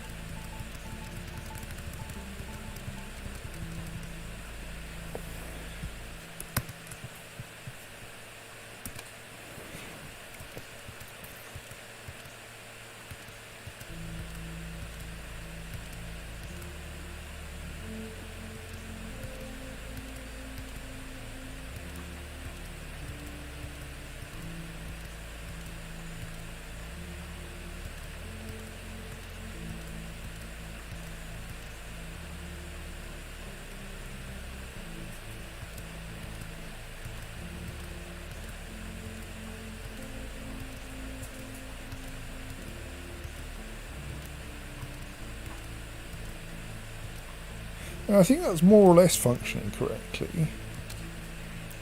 I think that's more or less functioning correctly. I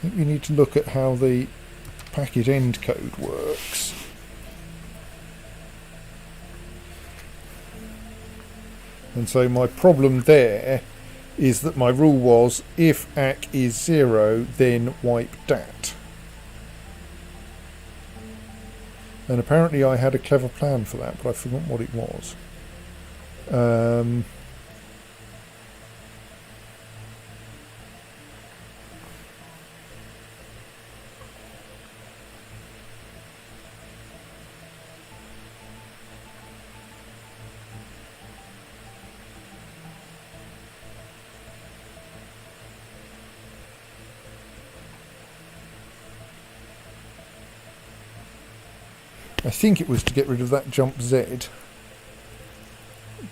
think we need to look at how the packet end code works. And so my problem there is that my rule was if ACK is 0, then wipe DAT. And apparently I had a clever plan for that, but I forgot what it was. I think it was to get rid of that jump Z.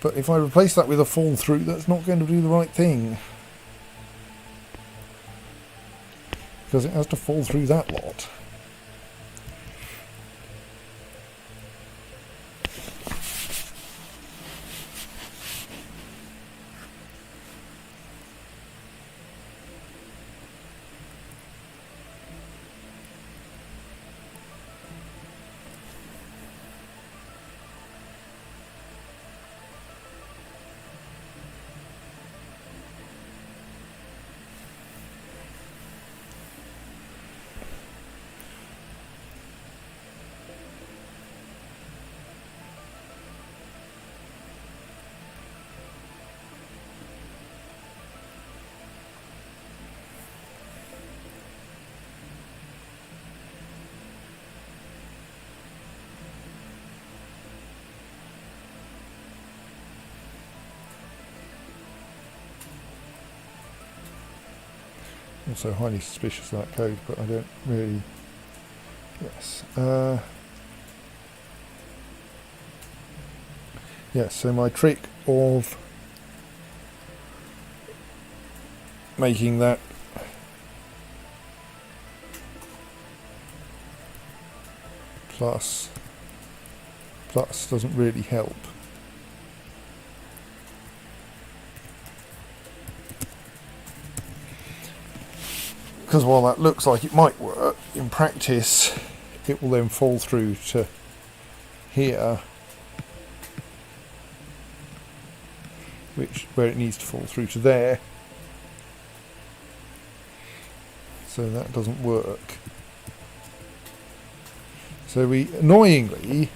But if I replace that with a fall through, that's not going to do the right thing. Because it has to fall through that lot. Also highly suspicious of that code, but I don't really... Yes. Yes, so my trick of making that plus doesn't really help. Because while that looks like it might work, in practice it will then fall through to here, where it needs to fall through to there. So that doesn't work. So we, annoyingly,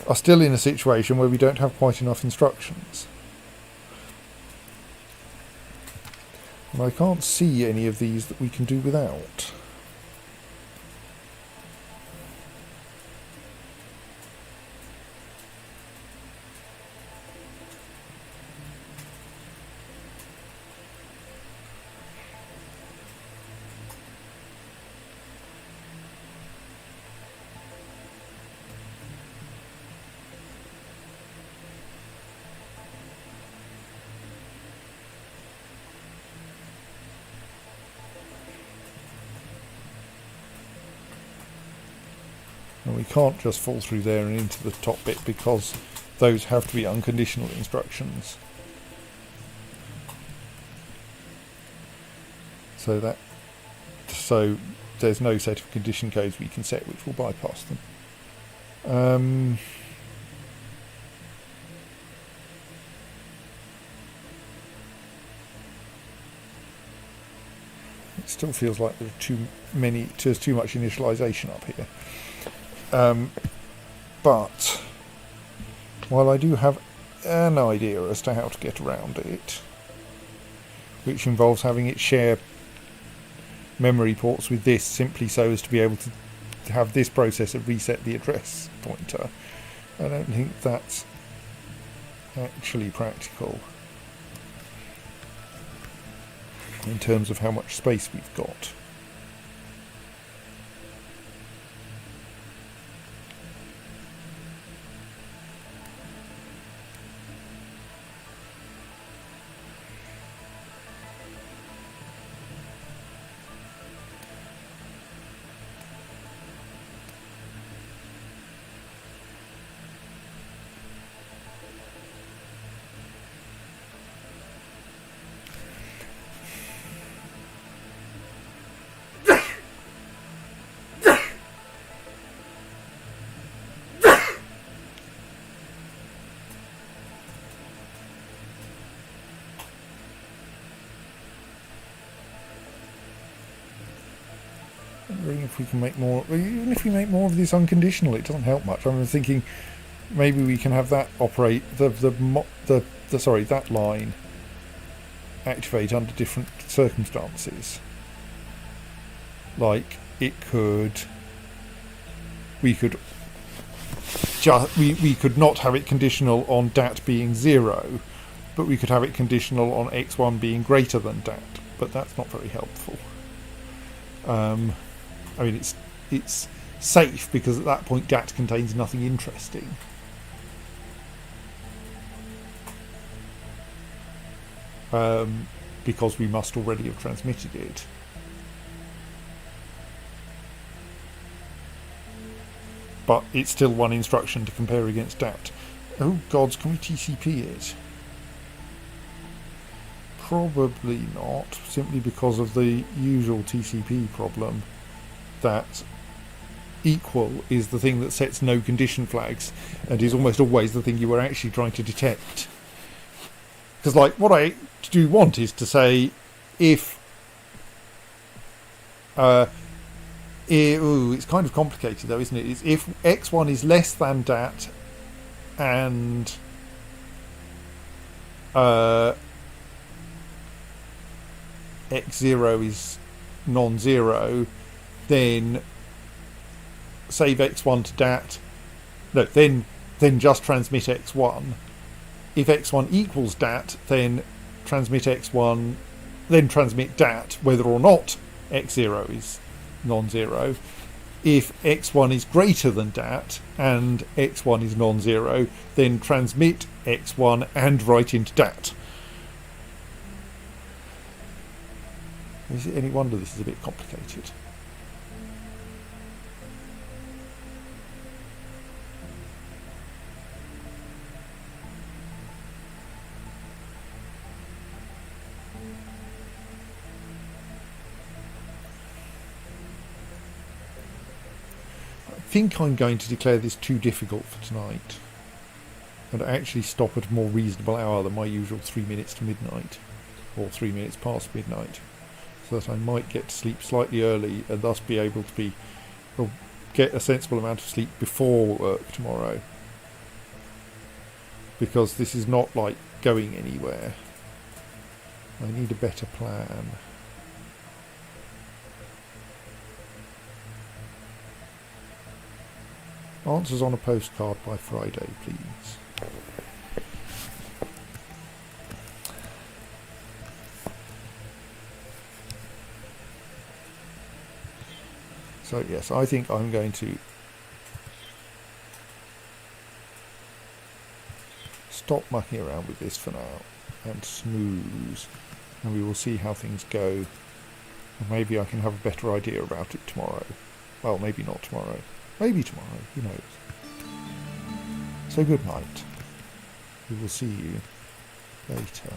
are still in a situation where we don't have quite enough instructions. And I can't see any of these that we can do without. And we can't just fall through there and into the top bit because those have to be unconditional instructions. So there's no set of condition codes we can set which will bypass them. It still feels like there's too much initialization up here. But while I do have an idea as to how to get around it, which involves having it share memory ports with this simply so as to be able to have this processor reset the address pointer, I don't think that's actually practical in terms of how much space we've got. If we can make more, even if we make more of this unconditional, it doesn't help much. I'm thinking maybe we can have that operate that line activate under different circumstances. Like we could not have it conditional on dat being 0, but we could have it conditional on x1 being greater than dat. But that's not very helpful. I mean, it's safe because at that point dat contains nothing interesting. Because we must already have transmitted it. But it's still one instruction to compare against dat. Oh gods, can we TCP it? Probably not, simply because of the usual TCP problem that equal is the thing that sets no condition flags and is almost always the thing you were actually trying to detect. Because like what I do want is to say if it's kind of complicated though, isn't it? It's if x1 is less than dat and x0 is non-zero, then save x1 to dat. No, then just transmit x1. If x1 equals dat, then transmit x1, then transmit dat whether or not x0 is non-zero. If x1 is greater than dat and x1 is non-zero, then transmit x1 and write into dat. Is it any wonder this is a bit complicated? think I'm going to declare this too difficult for tonight and actually stop at a more reasonable hour than my usual 3 minutes to midnight, or 3 minutes past midnight, so that I might get to sleep slightly early and thus be able to get a sensible amount of sleep before work tomorrow, because this is not like going anywhere. I need a better plan. Answers on a postcard by Friday, please. So yes, I think I'm going to stop mucking around with this for now and snooze, and we will see how things go, and maybe I can have a better idea about it tomorrow. Well, maybe not tomorrow. Maybe tomorrow, who knows. So good night. We will see you later.